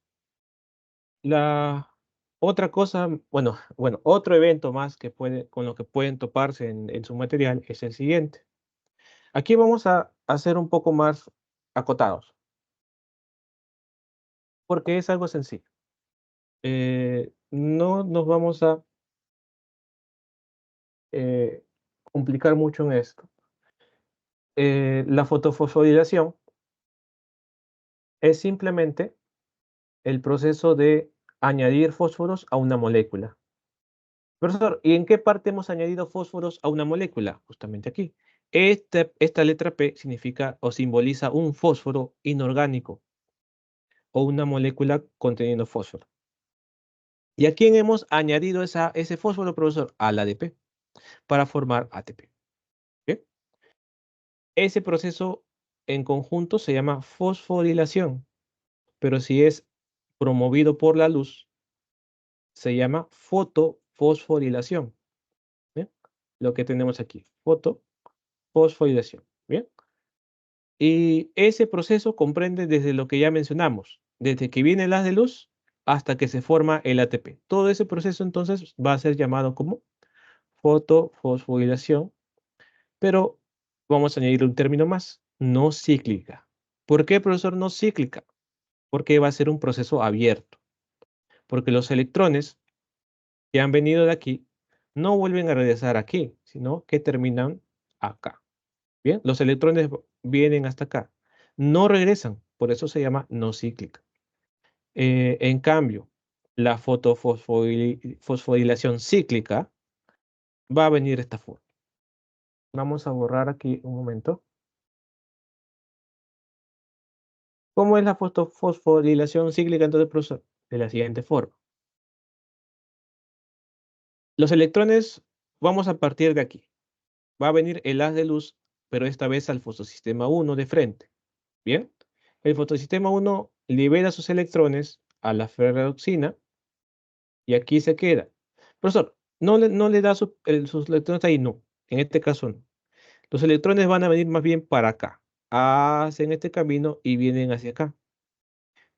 A: La otra cosa, bueno, otro evento más que con lo que pueden toparse en su material es el siguiente. Aquí vamos a hacer un poco más acotados, porque es algo sencillo. No nos vamos a complicar mucho en esto. La fotofosforilación es simplemente el proceso de añadir fósforos a una molécula. Profesor, ¿y en qué parte hemos añadido fósforos a una molécula? Justamente aquí. Esta letra P significa o simboliza un fósforo inorgánico o una molécula conteniendo fósforo. ¿Y a quién hemos añadido ese fósforo, profesor? Al ADP, para formar ATP. ¿Bien? Ese proceso en conjunto se llama fosforilación, pero si es promovido por la luz, se llama fotofosforilación. ¿Bien? Lo que tenemos aquí, fotofosforilación. ¿Bien? Y ese proceso comprende desde lo que ya mencionamos, desde que viene el haz de luz hasta que se forma el ATP. Todo ese proceso entonces va a ser llamado como fotofosforilación, pero vamos a añadir un término más, no cíclica. ¿Por qué, profesor, no cíclica? Porque va a ser un proceso abierto, porque los electrones que han venido de aquí no vuelven a regresar aquí, sino que terminan acá. Bien, los electrones vienen hasta acá, no regresan, por eso se llama no cíclica. En cambio, la fosforilación cíclica va a venir de esta forma. Vamos a borrar aquí un momento. ¿Cómo es la fosforilación cíclica entonces, profesor? De la siguiente forma. Los electrones, vamos a partir de aquí. Va a venir el haz de luz, pero esta vez al fotosistema 1 de frente. ¿Bien? El fotosistema 1 libera sus electrones a la ferredoxina y aquí se queda. Profesor, no le da sus electrones ahí, no. En este caso no. Los electrones van a venir más bien para acá. Hacen este camino y vienen hacia acá.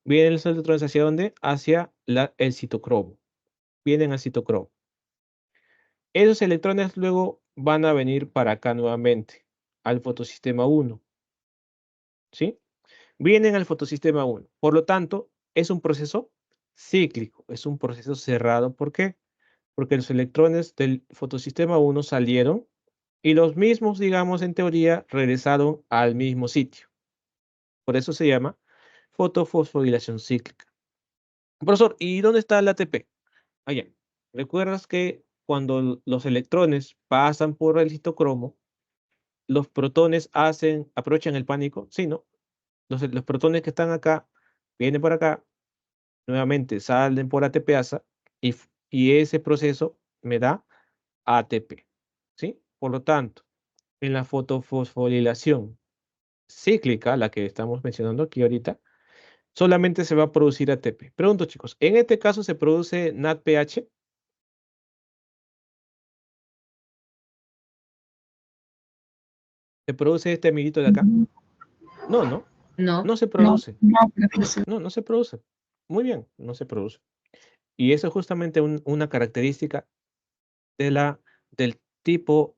A: Vienen los electrones hacia dónde? Hacia el citocromo. Vienen al citocromo. Esos electrones luego van a venir para acá nuevamente, al fotosistema 1. ¿Sí? Vienen al fotosistema 1. Por lo tanto, es un proceso cíclico, es un proceso cerrado. ¿Por qué? Porque los electrones del fotosistema 1 salieron y los mismos, digamos, en teoría, regresaron al mismo sitio. Por eso se llama fotofosforilación cíclica. Profesor, ¿y dónde está el ATP? Allá. ¿Recuerdas que cuando los electrones pasan por el citocromo, los protones aprovechan el pánico? Sí, ¿no? Los protones que están acá vienen por acá, nuevamente salen por ATPasa y ese proceso me da ATP. ¿Sí? Por lo tanto, en la fotofosforilación cíclica, la que estamos mencionando aquí ahorita, solamente se va a producir ATP. Pregunto, chicos, ¿en este caso se produce NADPH? ¿Se produce este amiguito de acá? No, no.
D: No.
A: No se
C: No,
A: produce.
C: no, profesor.
A: No se produce. Muy bien, no se produce. Y eso es justamente una característica del tipo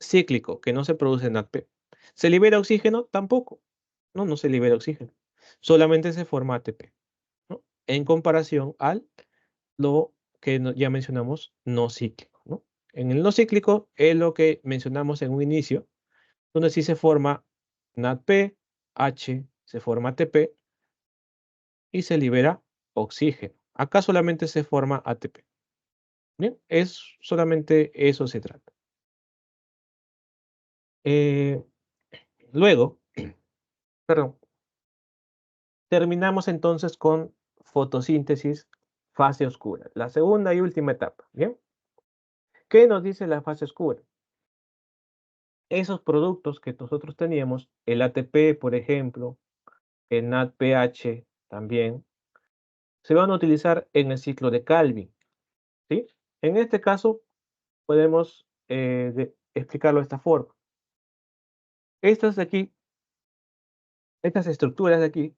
A: cíclico, que no se produce NADP. ¿Se libera oxígeno? Tampoco. No se libera oxígeno. Solamente se forma ATP, ¿no? En comparación lo que ya mencionamos, no cíclico, ¿no? En el no cíclico es lo que mencionamos en un inicio, donde sí se forma NADP, H, se forma ATP y se libera oxígeno. Acá solamente se forma ATP. Bien, es solamente eso se trata. Luego, perdón, terminamos entonces con fotosíntesis, fase oscura, la segunda y última etapa. Bien, ¿qué nos dice la fase oscura? Esos productos que nosotros teníamos, el ATP, por ejemplo, el NADPH también, se van a utilizar en el ciclo de Calvin, ¿sí? En este caso, podemos explicarlo de esta forma. Estas de aquí, estas estructuras de aquí,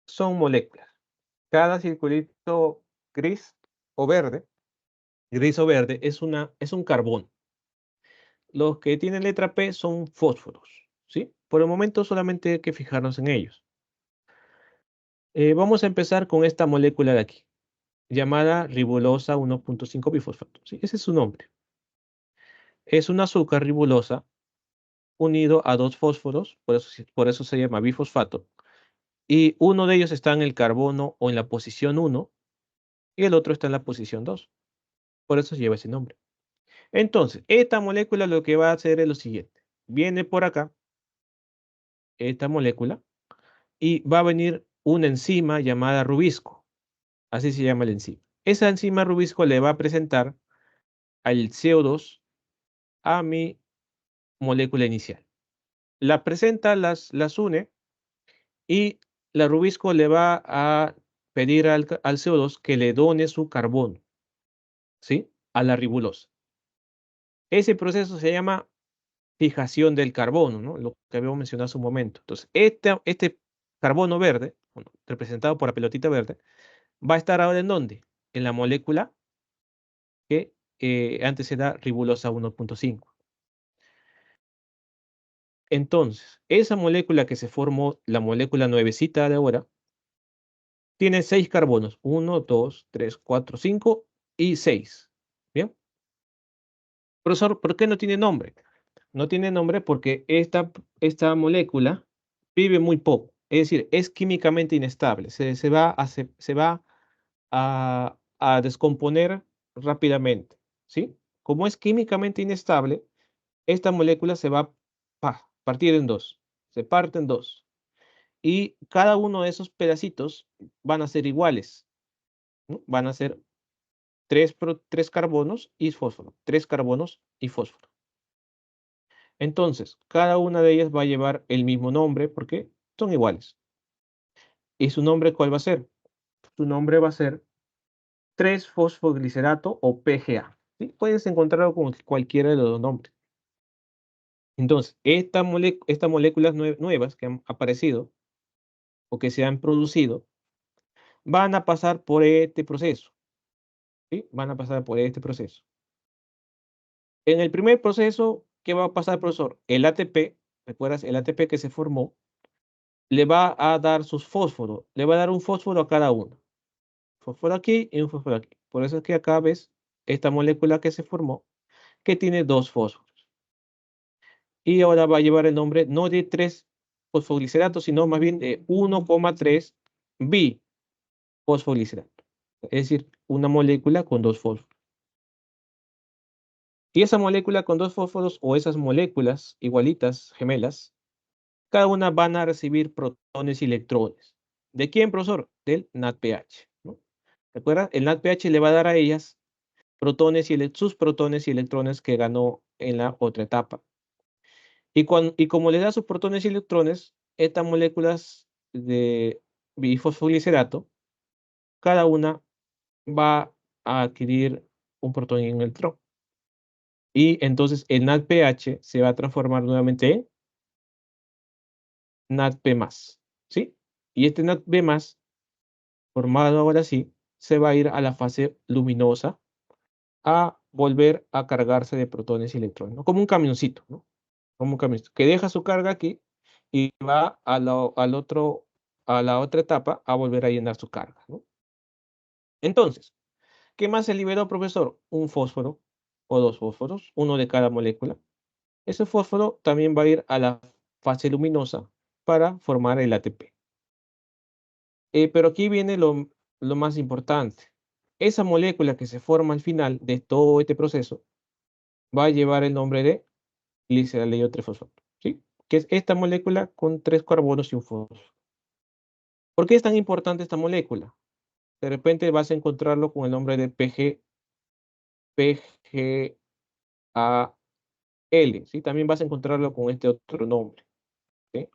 A: son moléculas. Cada circulito gris o verde es un carbono. Los que tienen letra P son fósforos, ¿sí? Por el momento solamente hay que fijarnos en ellos. Vamos a empezar con esta molécula de aquí, llamada ribolosa 1.5 bifosfato, ¿sí? Ese es su nombre. Es un azúcar ribolosa unido a dos fósforos, por eso se llama bifosfato, y uno de ellos está en el carbono o en la posición 1 y el otro está en la posición 2. Por eso lleva ese nombre. Entonces, esta molécula lo que va a hacer es lo siguiente. Viene por acá, esta molécula, y va a venir una enzima llamada rubisco. Así se llama la enzima. Esa enzima rubisco le va a presentar al CO2 a mi molécula inicial. La presenta, las une, y la rubisco le va a pedir al CO2 que le done su carbono, ¿sí? A la ribolosa. Ese proceso se llama fijación del carbono, ¿no? Lo que habíamos mencionado hace un momento. Entonces, este carbono verde, bueno, representado por la pelotita verde, va a estar ahora ¿en dónde? En la molécula que antes era ribolosa 1.5. Entonces, esa molécula que se formó, la molécula nuevecita de ahora, tiene 6 carbonos. 1, 2, 3, 4, 5 y 6. ¿Bien? Profesor, ¿por qué no tiene nombre? No tiene nombre porque esta molécula vive muy poco. Es decir, es químicamente inestable. Se va a descomponer rápidamente. ¿Sí? Como es químicamente inestable, esta molécula se va a partir en dos. Se parte en dos. Y cada uno de esos pedacitos van a ser iguales, ¿no? Van a ser tres carbonos y fósforo. 3 carbonos y fósforo. Entonces, cada una de ellas va a llevar el mismo nombre porque son iguales. ¿Y su nombre cuál va a ser? Su nombre va a ser 3-fosfoglicerato o PGA. ¿Sí? Puedes encontrarlo con cualquiera de los dos nombres. Entonces, estas moléculas nuevas que han aparecido o que se han producido van a pasar por este proceso. ¿Sí? Van a pasar por este proceso. En el primer proceso, ¿qué va a pasar, profesor? El ATP, ¿recuerdas? El ATP que se formó, le va a dar sus fósforos. Le va a dar un fósforo a cada uno. Fósforo aquí y un fósforo aquí. Por eso es que acá ves esta molécula que se formó, que tiene 2 fósforos. Y ahora va a llevar el nombre no de 3-fosfoglicerato, sino más bien de 1,3 bifosfoglicerato. Es decir, una molécula con 2 fósforos. Y esa molécula con 2 fósforos o esas moléculas igualitas, gemelas, cada una van a recibir protones y electrones. ¿De quién, profesor? Del NADPH, ¿no? ¿Recuerda? El NADPH le va a dar a ellas sus protones y electrones que ganó en la otra etapa. Y como le da sus protones y electrones, estas moléculas de bifosfoglicerato, cada una va a adquirir un protón y un electrón. Y entonces el NADPH se va a transformar nuevamente en NADP+, ¿sí? Y este NADP+, formado ahora sí, se va a ir a la fase luminosa a volver a cargarse de protones y electrones, ¿no? Como un camioncito, ¿no? Como un camioncito, que deja su carga aquí y va a la otra etapa a volver a llenar su carga, ¿no? Entonces, ¿qué más se liberó, profesor? Un fósforo o 2 fósforos, 1 de cada molécula. Ese fósforo también va a ir a la fase luminosa para formar el ATP. Pero aquí viene lo más importante. Esa molécula que se forma al final de todo este proceso va a llevar el nombre de gliceraldehído 3-fosfato, ¿sí? Que es esta molécula con 3 carbonos y un fósforo. ¿Por qué es tan importante esta molécula? De repente vas a encontrarlo con el nombre de PGAL, ¿sí? También vas a encontrarlo con este otro nombre, ¿sí?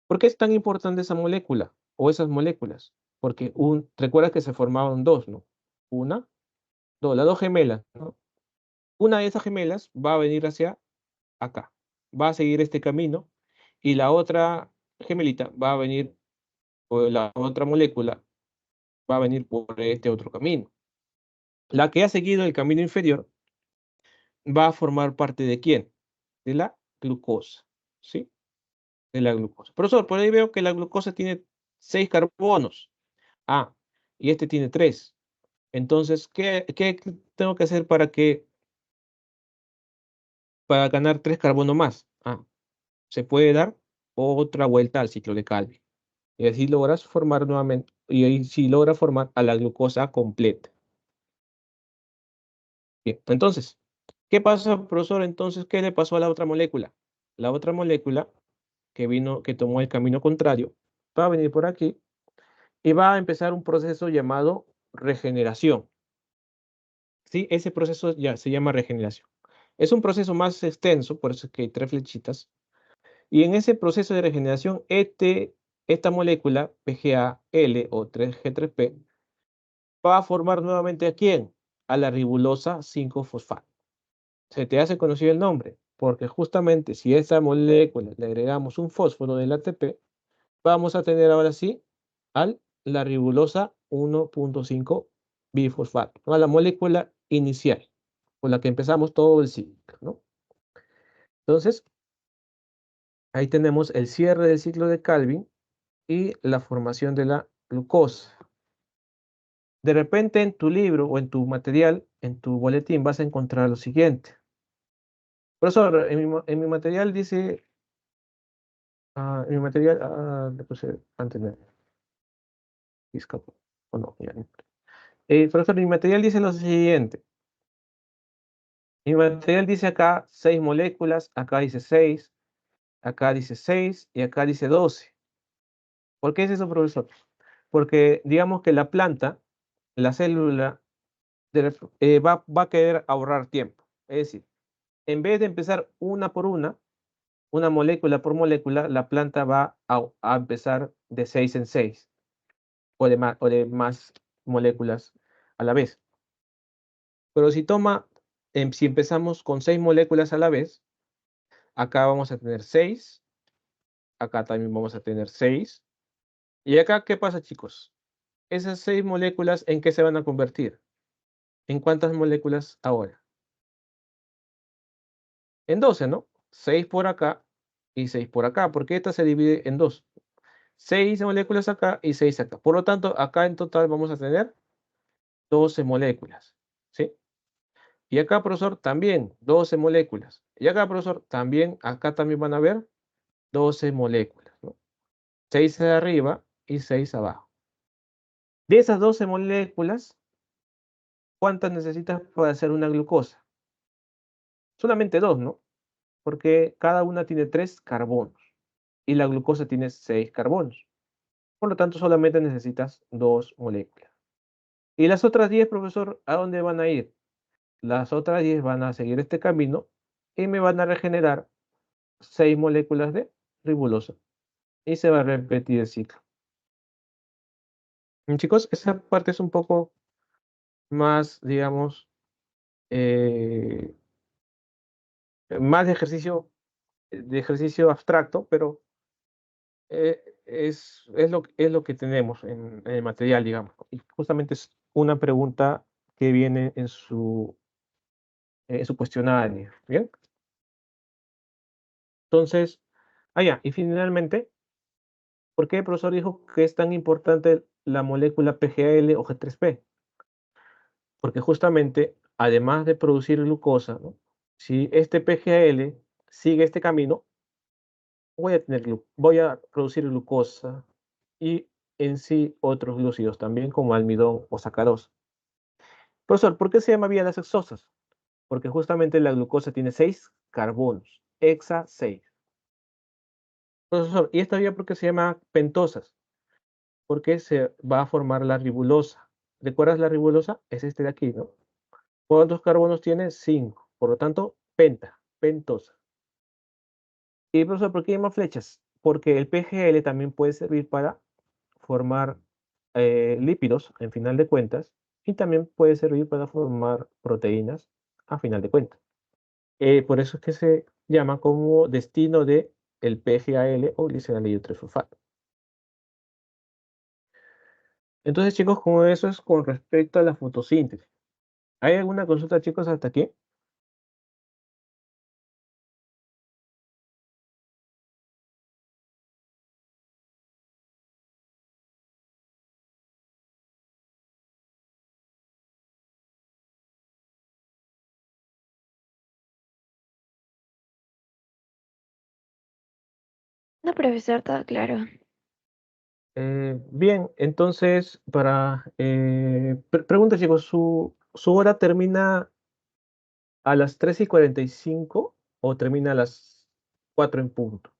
A: ¿Por qué es tan importante esa molécula o esas moléculas? Porque recuerda que se formaban dos, ¿no? Una, dos, las dos gemelas, ¿no? Una de esas gemelas va a venir hacia acá, va a seguir este camino, y la otra gemelita va a venir, o la otra molécula va a venir por este otro camino. La que ha seguido el camino inferior va a formar parte ¿de quién? De la glucosa, ¿sí? De la glucosa. Profesor, por ahí veo que la glucosa tiene 6 carbonos. Ah, y este tiene 3. Entonces, ¿qué tengo que hacer para ganar 3 carbonos más? Ah, se puede dar otra vuelta al ciclo de Calvin. Y así logras formar nuevamente, y ahí sí logra formar a la glucosa completa. Bien, entonces, ¿qué pasa, profesor? Entonces, ¿qué le pasó a la otra molécula? La otra molécula que tomó el camino contrario, va a venir por aquí y va a empezar un proceso llamado regeneración. ¿Sí? Ese proceso ya se llama regeneración. Es un proceso más extenso, por eso es que hay 3 flechitas. Y en ese proceso de regeneración, esta molécula, PGAL o 3G3P, va a formar nuevamente ¿a quién? A la ribulosa 5-fosfato. Se te hace conocido el nombre, porque justamente si a esta molécula le agregamos un fósforo del ATP, vamos a tener ahora sí la ribulosa 1.5 bifosfato, a la molécula inicial, con la que empezamos todo el ciclo, ¿no? Entonces, ahí tenemos el cierre del ciclo de Calvin y la formación de la glucosa. De repente en tu libro o en tu material, en tu boletín, vas a encontrar lo siguiente. Profesor, en mi material dice, en mi material, le puse antes de, escapó, o no, ya no. Profesor, mi material dice lo siguiente. Mi material dice acá 6 moléculas, acá dice 6, acá dice 6 y acá dice 12. ¿Por qué es eso, profesor? Porque digamos que la planta, la célula, va a querer ahorrar tiempo. Es decir, en vez de empezar una por una molécula por molécula, la planta va a empezar de 6 en 6 o de más moléculas a la vez. Pero si empezamos con 6 moléculas a la vez, acá vamos a tener 6, acá también vamos a tener 6. ¿Y acá qué pasa, chicos? Esas 6 moléculas, ¿en qué se van a convertir? ¿En cuántas moléculas ahora? En 12, ¿no? 6 por acá y 6 por acá, porque esta se divide en 2. 6 moléculas acá y 6 acá. Por lo tanto, acá en total vamos a tener 12 moléculas, ¿sí? Y acá, profesor, también 12 moléculas. Y acá, profesor, acá también van a haber 12 moléculas, ¿no? 6 de arriba y 6 abajo. De esas 12 moléculas, ¿cuántas necesitas para hacer una glucosa? Solamente 2, ¿no? Porque cada una tiene 3 carbonos y la glucosa tiene 6 carbonos. Por lo tanto, solamente necesitas 2 moléculas. ¿Y las otras 10, profesor, a dónde van a ir? Las otras 10 van a seguir este camino y me van a regenerar 6 moléculas de ribulosa. Y se va a repetir el ciclo. Chicos, esa parte es un poco más, digamos, eh, más de ejercicio abstracto, pero es lo que tenemos en el material, digamos. Y justamente es una pregunta que viene en su cuestionario. ¿Bien? Entonces, ya. Y finalmente, ¿por qué el profesor dijo que es tan importante la molécula PGL o G3P? Porque justamente, además de producir glucosa, ¿no? Si este PGL sigue este camino, voy a producir glucosa y en sí otros glúcidos también, como almidón o sacarosa. Profesor, ¿por qué se llama vías hexosas? Porque justamente la glucosa tiene 6 carbonos, hexa 6. Profesor, ¿y esta vía por qué se llama pentosas? Porque se va a formar la ribulosa. ¿Recuerdas la ribulosa? Es este de aquí, ¿no? ¿Cuántos carbonos tiene? 5. Por lo tanto, pentosa. Y profesor, ¿por qué llama flechas? Porque el PGL también puede servir para formar lípidos, en final de cuentas, y también puede servir para formar proteínas, a final de cuentas. Por eso es que se llama como destino de el PGAL o gliceraldehído trisulfato. Entonces, chicos, como eso es con respecto a la fotosíntesis. ¿Hay alguna consulta, chicos, hasta aquí?
E: No, profesor, todo claro.
A: Bien, entonces, pregunta, chicos, ¿su hora termina a las 3:45 o termina a las 4 en punto?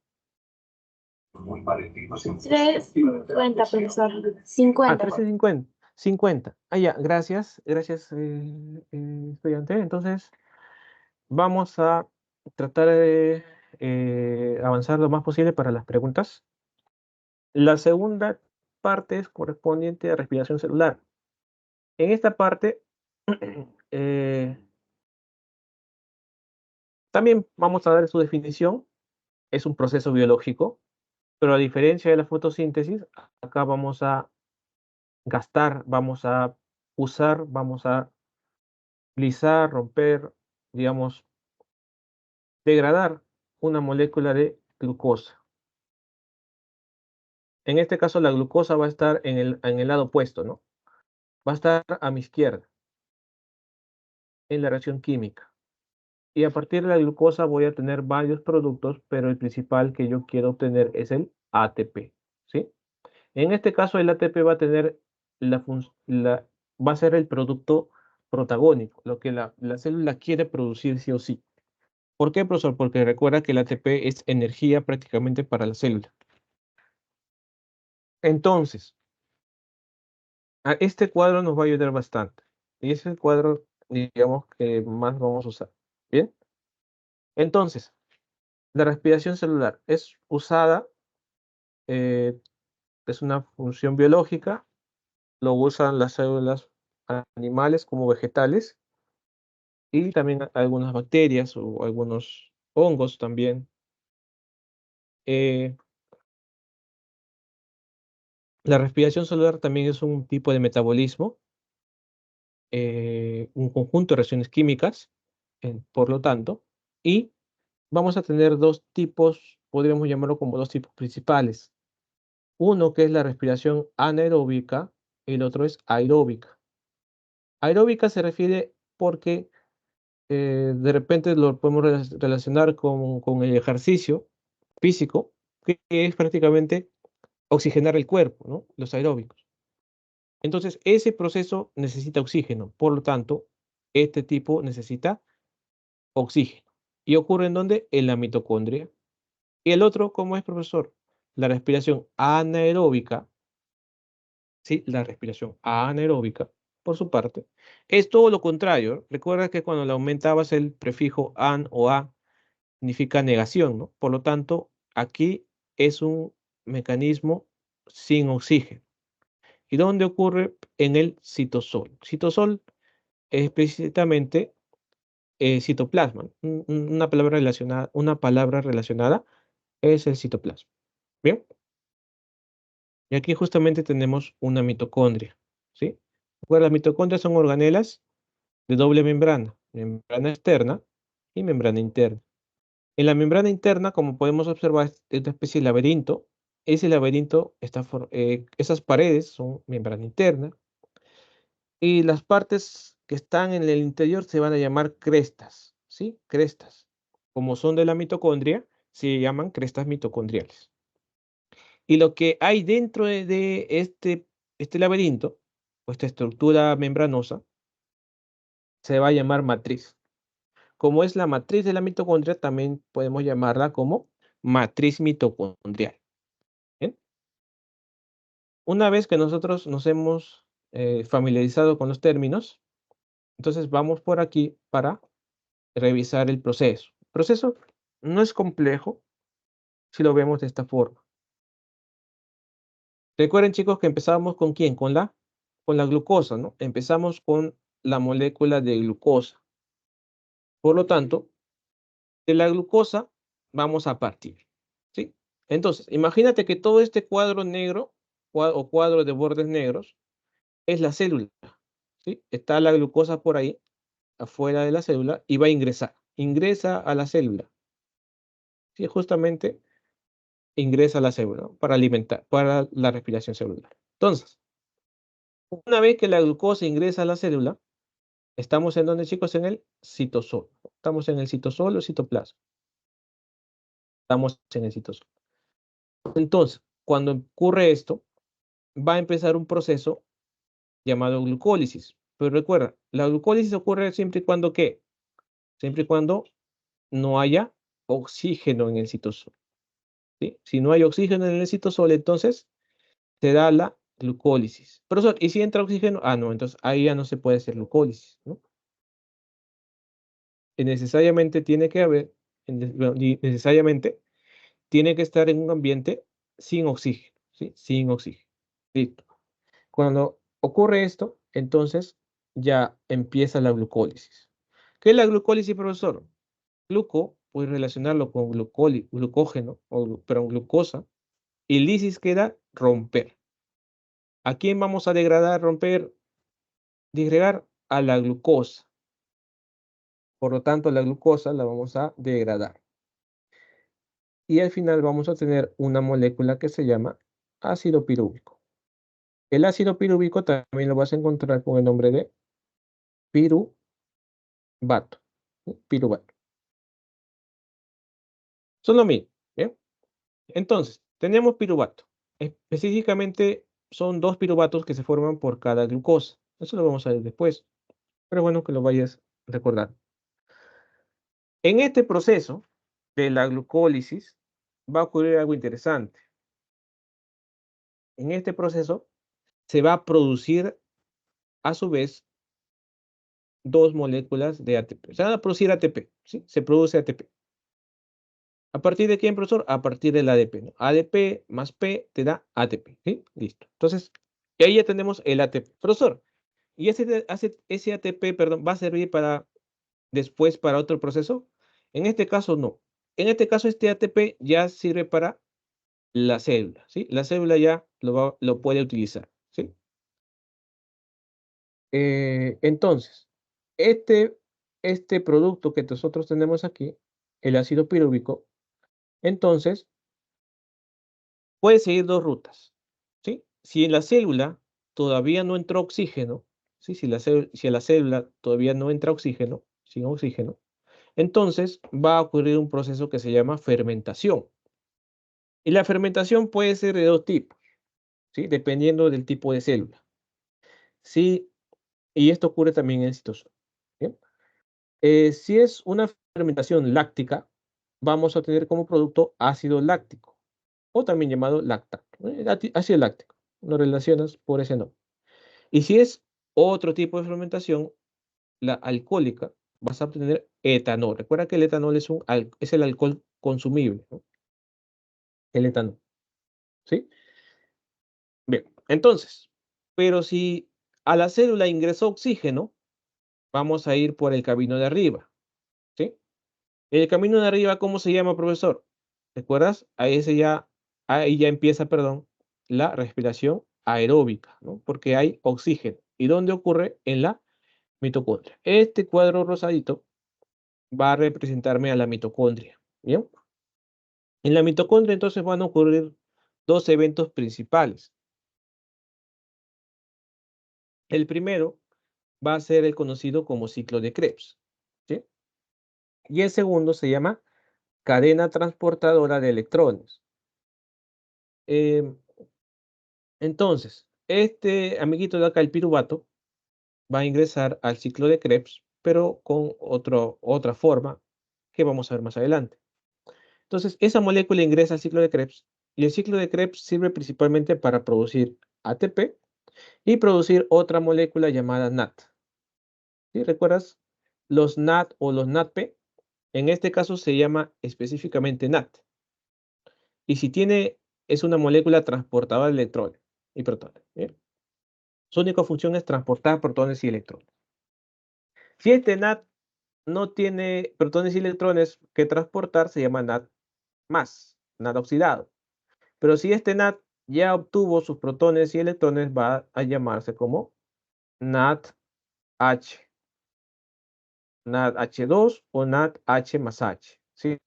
F: Muy parecido.
E: 3:50, profesor.
A: Ah,
E: 50.
A: 13:50. Ah, ya, gracias, estudiante. Entonces, vamos a tratar de avanzar lo más posible para las preguntas. La segunda parte es correspondiente a respiración celular. En esta parte, eh, también vamos a dar su definición. Es un proceso biológico, pero a diferencia de la fotosíntesis, acá vamos a gastar, vamos a usar, vamos a lisar, romper, digamos, degradar una molécula de glucosa. En este caso, la glucosa va a estar en el lado opuesto, ¿no? Va a estar a mi izquierda, en la reacción química. Y a partir de la glucosa voy a tener varios productos, pero el principal que yo quiero obtener es el ATP, ¿sí? En este caso, el ATP va a tener va a ser el producto protagónico, lo que la célula quiere producir sí o sí. ¿Por qué, profesor? Porque recuerda que el ATP es energía prácticamente para la célula. Entonces, este cuadro nos va a ayudar bastante. Y es el cuadro, digamos, que más vamos a usar. ¿Bien? Entonces, la respiración celular es usada, eh, es una función biológica, lo usan las células animales como vegetales y también algunas bacterias o algunos hongos también. Eh, la respiración celular también es un tipo de metabolismo, un conjunto de reacciones químicas, por lo tanto, y vamos a tener dos tipos, podríamos llamarlo como dos tipos principales. Uno que es la respiración anaeróbica y el otro es aeróbica. Aeróbica se refiere porque de repente lo podemos relacionar con el ejercicio físico, que es prácticamente oxigenar el cuerpo, ¿no? Los aeróbicos. Entonces, ese proceso necesita oxígeno, por lo tanto, este tipo necesita oxígeno. ¿Y ocurre en dónde? En la mitocondria. Y el otro, ¿cómo es, profesor? La respiración anaeróbica, ¿sí? La respiración anaeróbica, por su parte, es todo lo contrario. Recuerda que cuando le aumentabas el prefijo an o a, significa negación, ¿no? Por lo tanto, aquí es un mecanismo sin oxígeno. ¿Y dónde ocurre? En el citosol. Citosol es precisamente citoplasma. Una palabra relacionada es el citoplasma. Bien. Y aquí justamente tenemos una mitocondria, ¿sí? Bueno, las mitocondrias son organelas de doble membrana, membrana externa y membrana interna. En la membrana interna, como podemos observar, es una especie de laberinto. Ese laberinto esas paredes son membrana interna y las partes que están en el interior se van a llamar crestas, ¿sí? Crestas. Como son de la mitocondria, se llaman crestas mitocondriales. Y lo que hay dentro de este laberinto, o esta estructura membranosa, se va a llamar matriz. Como es la matriz de la mitocondria, también podemos llamarla como matriz mitocondrial. ¿Bien? Una vez que nosotros nos hemos familiarizado con los términos, entonces vamos por aquí para revisar el proceso. El proceso no es complejo si lo vemos de esta forma. Recuerden, chicos, que empezábamos con ¿quién? Con la glucosa, ¿no? Empezamos con la molécula de glucosa. Por lo tanto, de la glucosa vamos a partir, ¿sí? Entonces, imagínate que todo este cuadro negro o cuadro de bordes negros es la célula, ¿sí? Está la glucosa por ahí, afuera de la célula, y va a ingresar. Ingresa a la célula. Sí, justamente ingresa a la célula, ¿no? Para alimentar, para la respiración celular. Entonces, una vez que la glucosa ingresa a la célula, estamos en donde, chicos, en el citosol. Estamos en el citosol o citoplasma. Estamos en el citosol. Entonces, cuando ocurre esto, va a empezar un proceso llamado glucólisis. Pero recuerda, la glucólisis ocurre siempre y cuando ¿qué? Siempre y cuando no haya oxígeno en el citosol, ¿sí? Si no hay oxígeno en el citosol, entonces se da la glucólisis. Profesor, ¿y si entra oxígeno? Ah, no, entonces ahí ya no se puede hacer glucólisis, ¿no? Y necesariamente tiene que haber, necesariamente tiene que estar en un ambiente sin oxígeno, ¿sí? Sin oxígeno. Listo. Cuando ocurre esto, entonces ya empieza la glucólisis. ¿Qué es la glucólisis, profesor? Gluco, puedes relacionarlo con glucógeno, perdón, glucosa, y lisis queda romper. ¿A quién vamos a degradar, romper, disgregar? A la glucosa. Por lo tanto, la glucosa la vamos a degradar. Y al final vamos a tener una molécula que se llama ácido pirúvico. El ácido pirúvico también lo vas a encontrar con el nombre de piruvato. ¿Sí? Piruvato. Son lo mismo. ¿Bien? Entonces, tenemos piruvato. Específicamente son 2 piruvatos que se forman por cada glucosa. Eso lo vamos a ver después. Pero bueno que lo vayas recordando. En este proceso de la glucólisis va a ocurrir algo interesante. En este proceso se va a producir a su vez 2 moléculas de ATP. Se van a producir ATP, ¿sí? Se produce ATP. ¿A partir de quién, profesor? A partir del ADP, ¿no? ADP más P te da ATP, ¿sí? Listo. Entonces, ahí ya tenemos el ATP. Profesor, ¿y ese ATP, perdón, va a servir para después para otro proceso? En este caso, no. En este caso, este ATP ya sirve para la célula, ¿sí? La célula ya lo puede utilizar, ¿sí? Entonces, este producto que nosotros tenemos aquí, el ácido pirúvico, entonces, puede seguir 2 rutas, ¿sí? Si en la célula todavía no entró oxígeno, ¿sí? Si a la célula todavía no entra oxígeno, sin oxígeno, entonces va a ocurrir un proceso que se llama fermentación. Y la fermentación puede ser de 2 tipos, ¿sí? Dependiendo del tipo de célula. Sí, y esto ocurre también en el citosol. ¿Bien? Si es una fermentación láctica, vamos a tener como producto ácido láctico, o también llamado lactato, ácido láctico. Lo relacionas por ese nombre. Y si es otro tipo de fermentación, la alcohólica, vas a obtener etanol. Recuerda que el etanol es el alcohol consumible, ¿no? El etanol, ¿sí? Bien, entonces, pero si a la célula ingresó oxígeno, vamos a ir por el camino de arriba, ¿sí? El camino de arriba, ¿cómo se llama, profesor? ¿Recuerdas? Ahí ya empieza, perdón, la respiración aeróbica, ¿no? Porque hay oxígeno. ¿Y dónde ocurre? En la mitocondria. Este cuadro rosadito va a representarme a la mitocondria, ¿bien? En la mitocondria entonces van a ocurrir 2 eventos principales. El primero va a ser el conocido como ciclo de Krebs, ¿sí? Y el segundo se llama cadena transportadora de electrones. Entonces, este amiguito de acá, el piruvato, va a ingresar al ciclo de Krebs, pero con otra forma que vamos a ver más adelante. Entonces, esa molécula ingresa al ciclo de Krebs y el ciclo de Krebs sirve principalmente para producir ATP y producir otra molécula llamada NAT. ¿Sí? ¿Recuerdas? Los NAT o los NADP, en este caso se llama específicamente NAT. Y si es una molécula transportadora de electrones y protones. ¿Bien? Su única función es transportar protones y electrones. Si este NAT no tiene protones y electrones que transportar, se llama NAT más, NAT oxidado. Pero si este NAT ya obtuvo sus protones y electrones, va a llamarse como NADH, NADH2 o NADH más H. ¿Sí?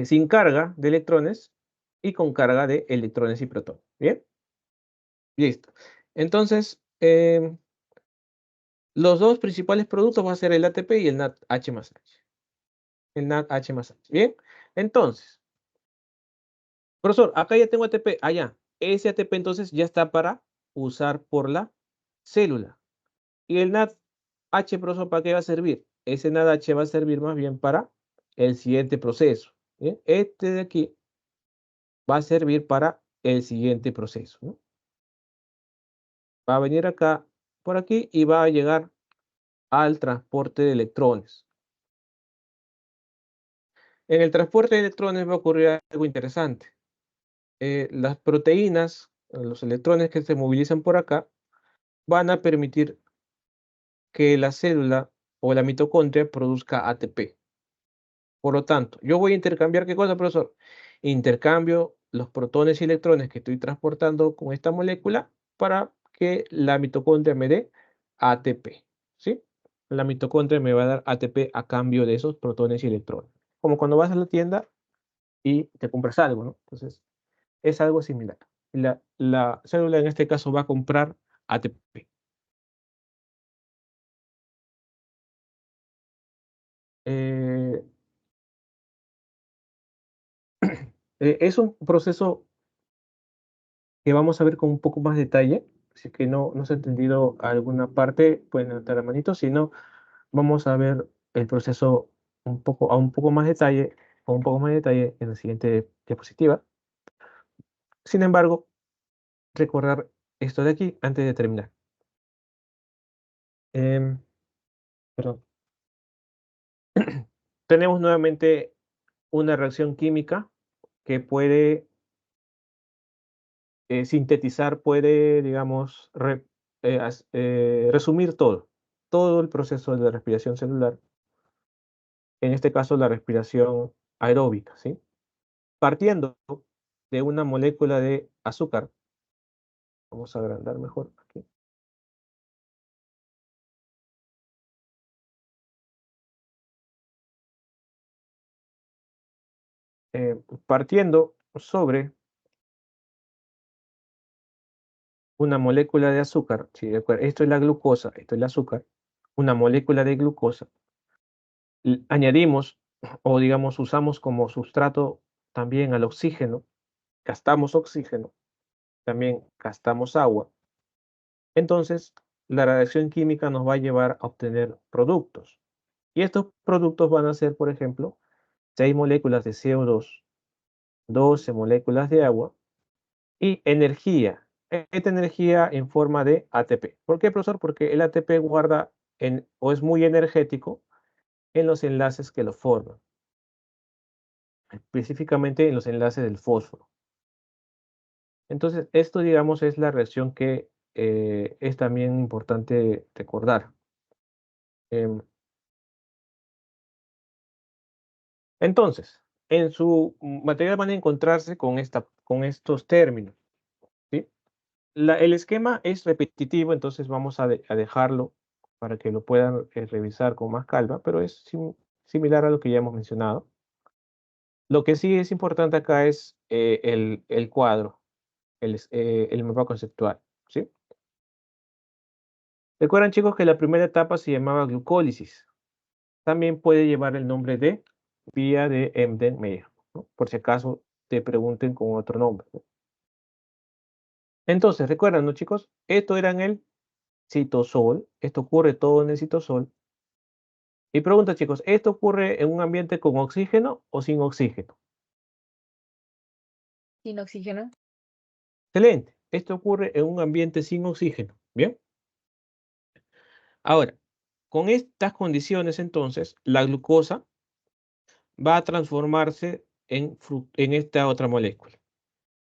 A: Sin carga de electrones y con carga de electrones y protones. ¿Bien? Listo. Entonces, los dos principales productos van a ser el ATP y el NADH más H. El NADH más H. ¿Bien? Entonces, profesor, acá ya tengo ATP. Allá. Ese ATP entonces ya está para usar por la célula. Y el NADH, profesor, ¿para qué va a servir? Ese NADH va a servir más bien para el siguiente proceso. ¿Bien? Este de aquí va a servir para el siguiente proceso, ¿no? Va a venir acá, por aquí, y va a llegar al transporte de electrones. En el transporte de electrones va a ocurrir algo interesante. Las proteínas, los electrones que se movilizan por acá, van a permitir que la célula o la mitocondria produzca ATP. Por lo tanto, yo voy a intercambiar, ¿qué cosa, profesor? Intercambio los protones y electrones que estoy transportando con esta molécula para que la mitocondria me dé ATP, ¿sí? La mitocondria me va a dar ATP a cambio de esos protones y electrones. Como cuando vas a la tienda y te compras algo, ¿no? Entonces, es algo similar. La célula en este caso va a comprar ATP. Es un proceso que vamos a ver con un poco más detalle. Si es que no se ha entendido alguna parte, pueden levantar la manito. Si no, vamos a ver el proceso a un poco más detalle, con un poco más de detalle en la siguiente diapositiva. Sin embargo, recordar esto de aquí antes de terminar. Perdón. Tenemos nuevamente una reacción química que puede sintetizar, puede, digamos, resumir todo el proceso de respiración celular, en este caso la respiración aeróbica, ¿sí? Partiendo de una molécula de azúcar, vamos a agrandar mejor aquí. Partiendo sobre una molécula de azúcar, ¿sí? Esto es la glucosa, esto es el azúcar, una molécula de glucosa, añadimos o digamos usamos como sustrato también al oxígeno, gastamos oxígeno, también gastamos agua. Entonces, la reacción química nos va a llevar a obtener productos. Y estos productos van a ser, por ejemplo, 6 moléculas de CO2, 12 moléculas de agua y energía. Esta energía en forma de ATP. ¿Por qué, profesor? Porque el ATP guarda o es muy energético en los enlaces que lo forman, específicamente en los enlaces del fósforo. Entonces, esto, digamos, es la reacción que es también importante recordar. Em, entonces, en su material van a encontrarse con estos términos, ¿sí? El esquema es repetitivo, entonces vamos a dejarlo para que lo puedan revisar con más calma, pero es similar a lo que ya hemos mencionado. Lo que sí es importante acá es el cuadro, el mapa conceptual, ¿sí? Recuerdan, chicos, que la primera etapa se llamaba glucólisis. también puede llevar el nombre de vía de Embden-Meyerhof, ¿no? Por si acaso te pregunten con otro nombre, ¿no? Entonces, recuerdan, ¿no, chicos? Esto era en el citosol. Esto ocurre todo en el citosol. Y pregunta, chicos, ¿esto ocurre en un ambiente con oxígeno o sin oxígeno?
D: Sin oxígeno.
A: Excelente. Esto ocurre en un ambiente sin oxígeno. Bien. Ahora, con estas condiciones, entonces, la glucosa va a transformarse en esta otra molécula,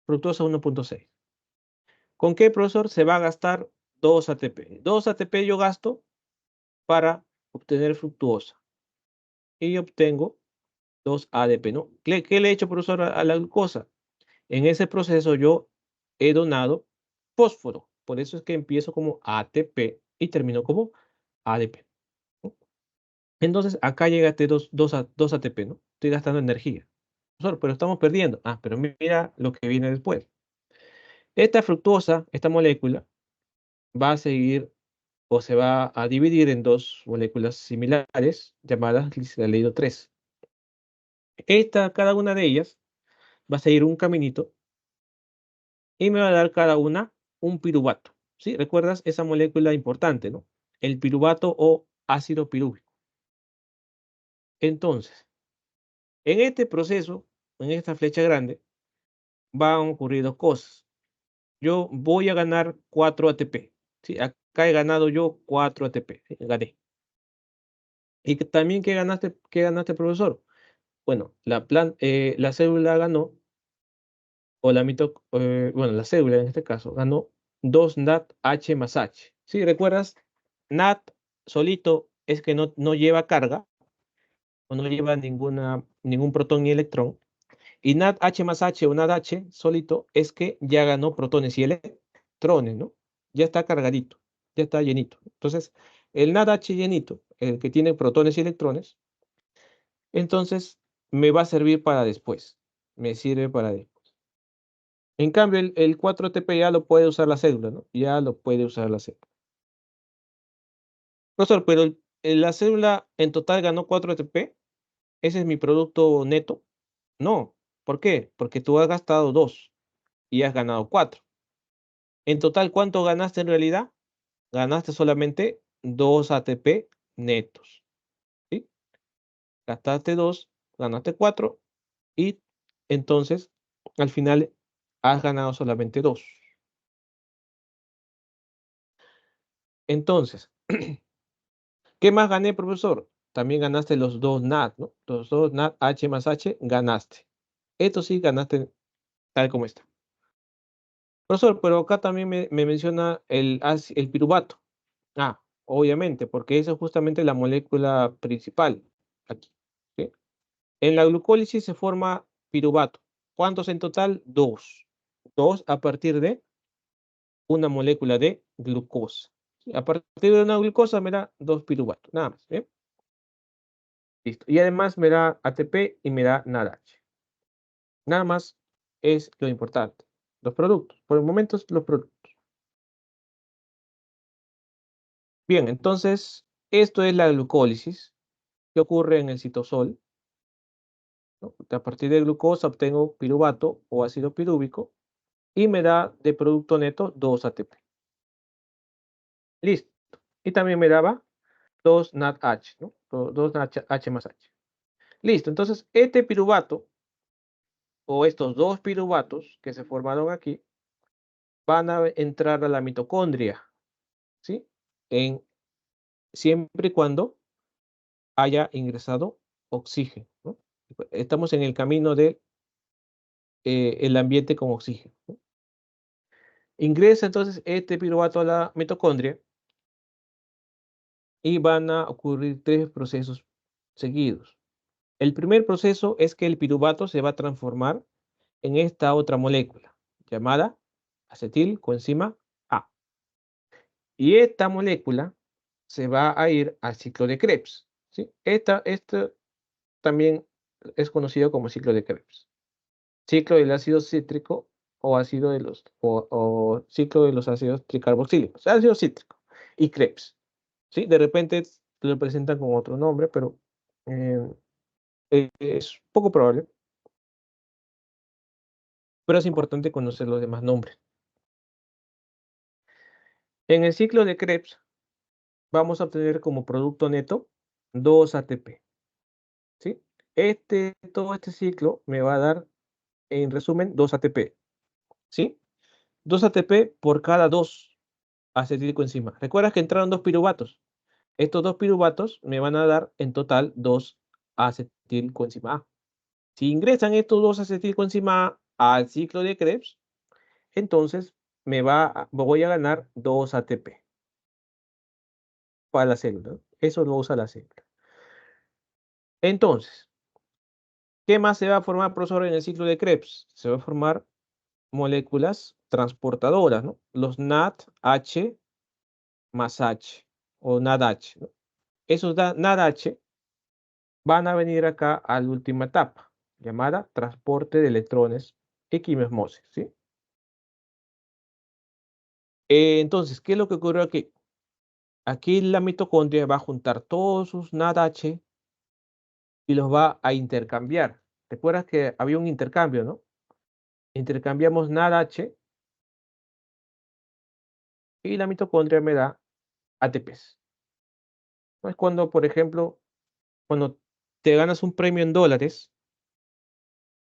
A: fructosa 1.6. ¿Con qué, profesor? Se va a gastar 2 ATP. 2 ATP yo gasto para obtener fructuosa. Y obtengo 2 ADP, ¿no? ¿Qué le he hecho, profesor, a la glucosa? En ese proceso yo he donado fósforo. Por eso es que empiezo como ATP y termino como ADP, ¿no? Entonces, acá llega este 2 ATP, ¿no? Estoy gastando energía. Profesor, pero estamos perdiendo. Ah, pero mira lo que viene después. Esta fructuosa, esta molécula, va a seguir o se va a dividir en dos moléculas similares llamadas gliceraldehído 3. Cada una de ellas va a seguir un caminito y me va a dar cada una un piruvato. ¿Sí? ¿Recuerdas esa molécula importante, ¿no? El piruvato o ácido pirúvico. Entonces, en este proceso, en esta flecha grande, van a ocurrir dos cosas. Yo voy a ganar 4 ATP. ¿Sí? Acá he ganado yo 4 ATP. ¿Sí? Gané. ¿Y también qué ganaste, profesor? Bueno, la célula ganó, o bueno, la célula en este caso, ganó 2 NADH más H. ¿Sí? ¿Recuerdas? NAD solito es que no lleva carga, o no lleva ningún protón ni electrón. Y NADH más H o NADH solito es que ya ganó protones y electrones, ¿no? Ya está cargadito, ya está llenito. Entonces, el NADH llenito, el que tiene protones y electrones, entonces me va a servir para después. Me sirve para después. En cambio, el 4-ATP ya lo puede usar la célula, ¿no? Ya lo puede usar la célula. Profesor, pero la célula en total ganó 4 ATP. ¿Ese es mi producto neto? No. ¿Por qué? Porque tú has gastado 2 y has ganado 4. En total, ¿cuánto ganaste en realidad? Ganaste solamente 2 ATP netos. ¿Sí? Gastaste 2, ganaste 4 y entonces al final has ganado solamente 2. Entonces, ¿qué más gané, profesor? También ganaste los 2 NAD, ¿no? Los 2 NAD H más H ganaste. Esto sí ganaste tal como está. Profesor, pero acá también me menciona el piruvato. Ah, obviamente, porque esa es justamente la molécula principal aquí. ¿Sí? En la glucólisis se forma piruvato. ¿Cuántos en total? 2. 2 a partir de una molécula de glucosa. ¿Sí? A partir de una glucosa me da 2 piruvatos, nada más. ¿Bien? Listo. Y además me da ATP y me da NADH. Nada más es lo importante. Los productos. Por el momento, los productos. Bien, entonces, esto es la glucólisis que ocurre en el citosol, ¿no? A partir de glucosa obtengo piruvato o ácido pirúvico y me da de producto neto 2 ATP. Listo. Y también me daba 2 NADH, ¿no? 2 H más H. Listo. Entonces, este piruvato o estos dos piruvatos que se formaron aquí van a entrar a la mitocondria, ¿sí? Siempre y cuando haya ingresado oxígeno, ¿no? Estamos en el camino de el ambiente con oxígeno, ¿no? Ingresa entonces este piruvato a la mitocondria y van a ocurrir 3 procesos seguidos. El primer proceso es que el piruvato se va a transformar en esta otra molécula llamada acetilcoenzima A. Y esta molécula se va a ir al ciclo de Krebs, ¿sí? Esto también es conocido como ciclo de Krebs. Ciclo del ácido cítrico o ciclo de los ácidos tricarboxílicos, ácido cítrico y Krebs. ¿Sí? De repente lo presentan con otro nombre, pero es poco probable. Pero es importante conocer los demás nombres. En el ciclo de Krebs vamos a obtener como producto neto 2 ATP. ¿Sí? Todo este ciclo me va a dar, en resumen, 2 ATP. ¿Sí? 2 ATP por cada 2 acetilcoenzima. ¿Recuerdas que entraron 2 piruvatos? Estos 2 piruvatos me van a dar en total 2 acetilcoenzima A. Si ingresan estos 2 acetilcoenzima A al ciclo de Krebs, entonces voy a ganar 2 ATP para la célula, ¿no? Eso lo usa la célula. Entonces, ¿qué más se va a formar, profesor, en el ciclo de Krebs? Se va a formar moléculas transportadoras, ¿no? Los NADH más H o NADH, ¿no? Esos NADH van a venir acá a la última etapa, llamada transporte de electrones y quimiosmosis, ¿sí? Entonces, ¿qué es lo que ocurrió aquí? Aquí la mitocondria va a juntar todos sus NADH y los va a intercambiar. ¿Recuerdas que había un intercambio, no? Intercambiamos NADH y la mitocondria me da ATPs. Es cuando, por ejemplo, cuando te ganas un premio en dólares,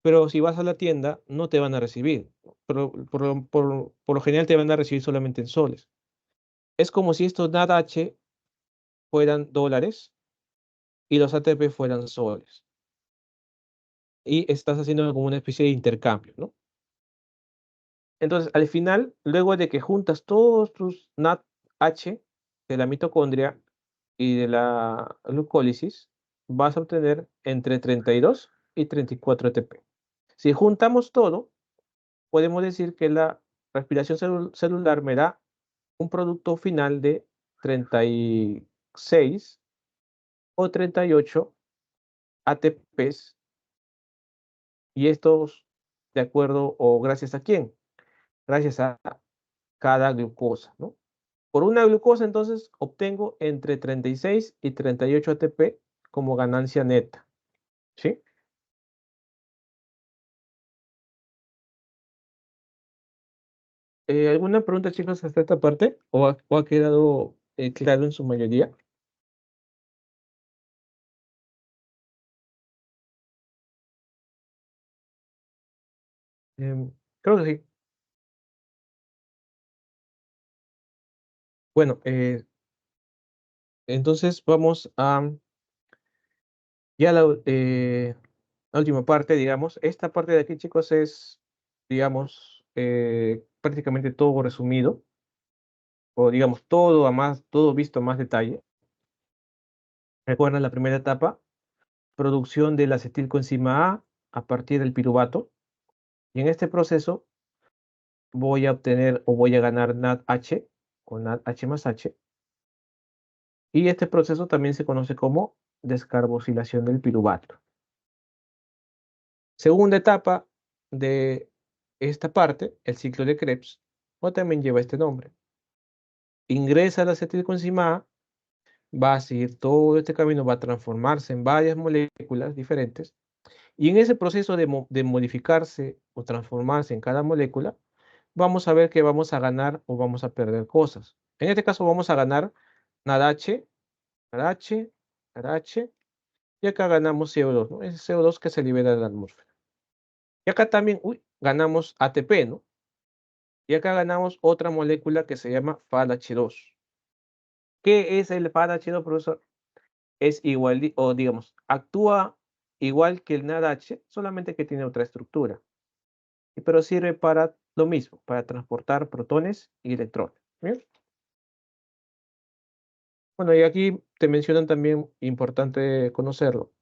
A: pero si vas a la tienda no te van a recibir. Pero por lo general te van a recibir solamente en soles. Es como si estos NADH fueran dólares y los ATP fueran soles. Y estás haciendo como una especie de intercambio, ¿no? Entonces, al final, luego de que juntas todos tus NADH de la mitocondria y de la glucólisis, vas a obtener entre 32 y 34 ATP. Si juntamos todo, podemos decir que la respiración celular me da un producto final de 36 o 38 ATPs, y estos de acuerdo o gracias a quién, gracias a cada glucosa, ¿no? Por una glucosa, entonces, obtengo entre 36 y 38 ATP como ganancia neta, ¿sí? ¿Alguna pregunta, chicos, hasta esta parte? ¿O ha quedado claro en su mayoría? Creo que sí. Bueno, entonces vamos a ya la última parte, digamos. Esta parte de aquí, chicos, es, digamos, prácticamente todo resumido, o digamos, todo visto a más detalle. Recuerden la primera etapa, producción del acetilcoenzima A partir del piruvato. Y en este proceso voy a obtener o voy a ganar NADH o NADH más H. Y este proceso también se conoce como descarboxilación del piruvato. Segunda etapa de esta parte, el ciclo de Krebs, o también lleva este nombre. Ingresa la acetilcoenzima A, va a seguir todo este camino, va a transformarse en varias moléculas diferentes, y en ese proceso de modificarse o transformarse en cada molécula, vamos a ver que vamos a ganar o vamos a perder cosas. En este caso vamos a ganar NADH, NADH, NADH, y acá ganamos CO2, ¿no? Ese CO2 que se libera de la atmósfera. Y acá también, ganamos ATP, ¿no? Y acá ganamos otra molécula que se llama FADH2. ¿Qué es el FADH2, profesor? Es igual, o digamos, actúa igual que el NADH, solamente que tiene otra estructura. Pero sirve para lo mismo, para transportar protones y electrones. ¿Bien? Bueno, y aquí te mencionan también, importante conocerlo,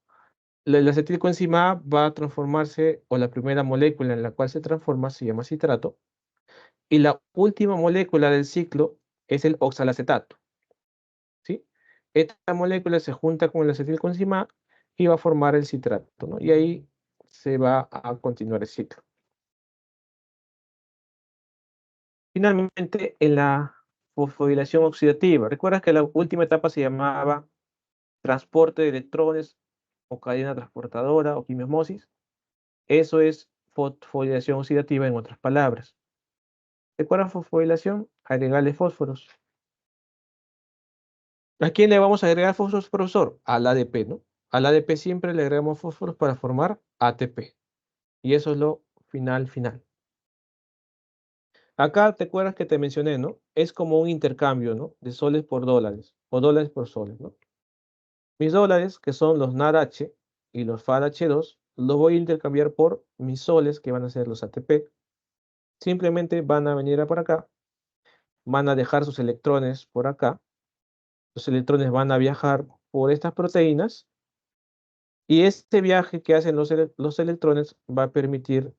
A: la acetilcoenzima A va a transformarse, o la primera molécula en la cual se transforma se llama citrato, y la última molécula del ciclo es el oxalacetato, ¿sí? Esta molécula se junta con el acetilcoenzima A y va a formar el citrato, ¿no? Y ahí se va a continuar el ciclo. Finalmente, en la fosforilación oxidativa, recuerdas que la última etapa se llamaba transporte de electrones o cadena transportadora o quimiosmosis. Eso es fosforilación oxidativa en otras palabras. ¿Recuerdan fosforilación? Agregarle fósforos. ¿A quién le vamos a agregar fósforos, profesor? Al ADP, ¿no? Al ADP siempre le agregamos fósforos para formar ATP. Y eso es lo final. Acá te acuerdas que te mencioné, ¿no? Es como un intercambio, ¿no? De soles por dólares o dólares por soles, ¿no? Mis dólares, que son los NADH y los FADH2, los voy a intercambiar por mis soles, que van a ser los ATP. Simplemente van a venir por acá, van a dejar sus electrones por acá. Los electrones van a viajar por estas proteínas y este viaje que hacen los electrones va a permitir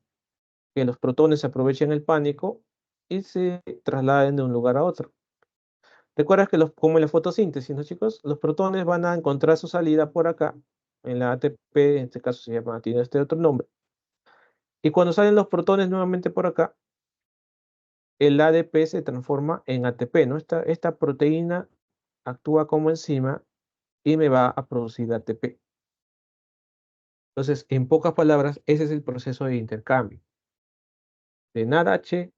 A: que los protones aprovechen el pánico y se trasladen de un lugar a otro. ¿Recuerdas que como en la fotosíntesis, ¿no, chicos? Los protones van a encontrar su salida por acá, en la ATP, en este caso se llama, tiene este otro nombre. Y cuando salen los protones nuevamente por acá, el ADP se transforma en ATP, ¿no? Esta proteína actúa como enzima y me va a producir ATP. Entonces, en pocas palabras, ese es el proceso de intercambio de NADH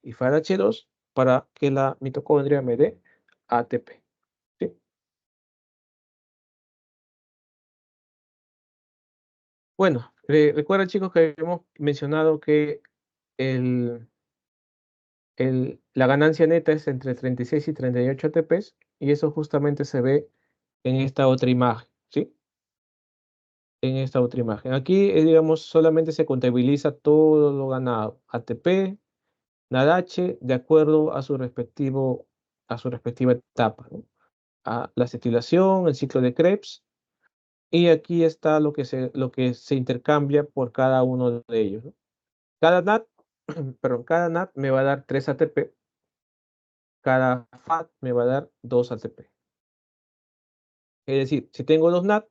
A: y FADH2 para que la mitocondria me dé ATP. ¿Sí? Bueno, recuerden, chicos, que hemos mencionado que la ganancia neta es entre 36 y 38 ATPs y eso justamente se ve en esta otra imagen, ¿sí? En esta otra imagen. Aquí, digamos, solamente se contabiliza todo lo ganado, ATP, NADH, de acuerdo a su respectiva etapa, ¿no? A la acetilación, el ciclo de Krebs, y aquí está lo que se intercambia por cada uno de ellos, ¿no? Cada NAT, perdón, cada NAT me va a dar 3 ATP, cada FAT me va a dar 2 ATP. Es decir, si tengo 2 NAT,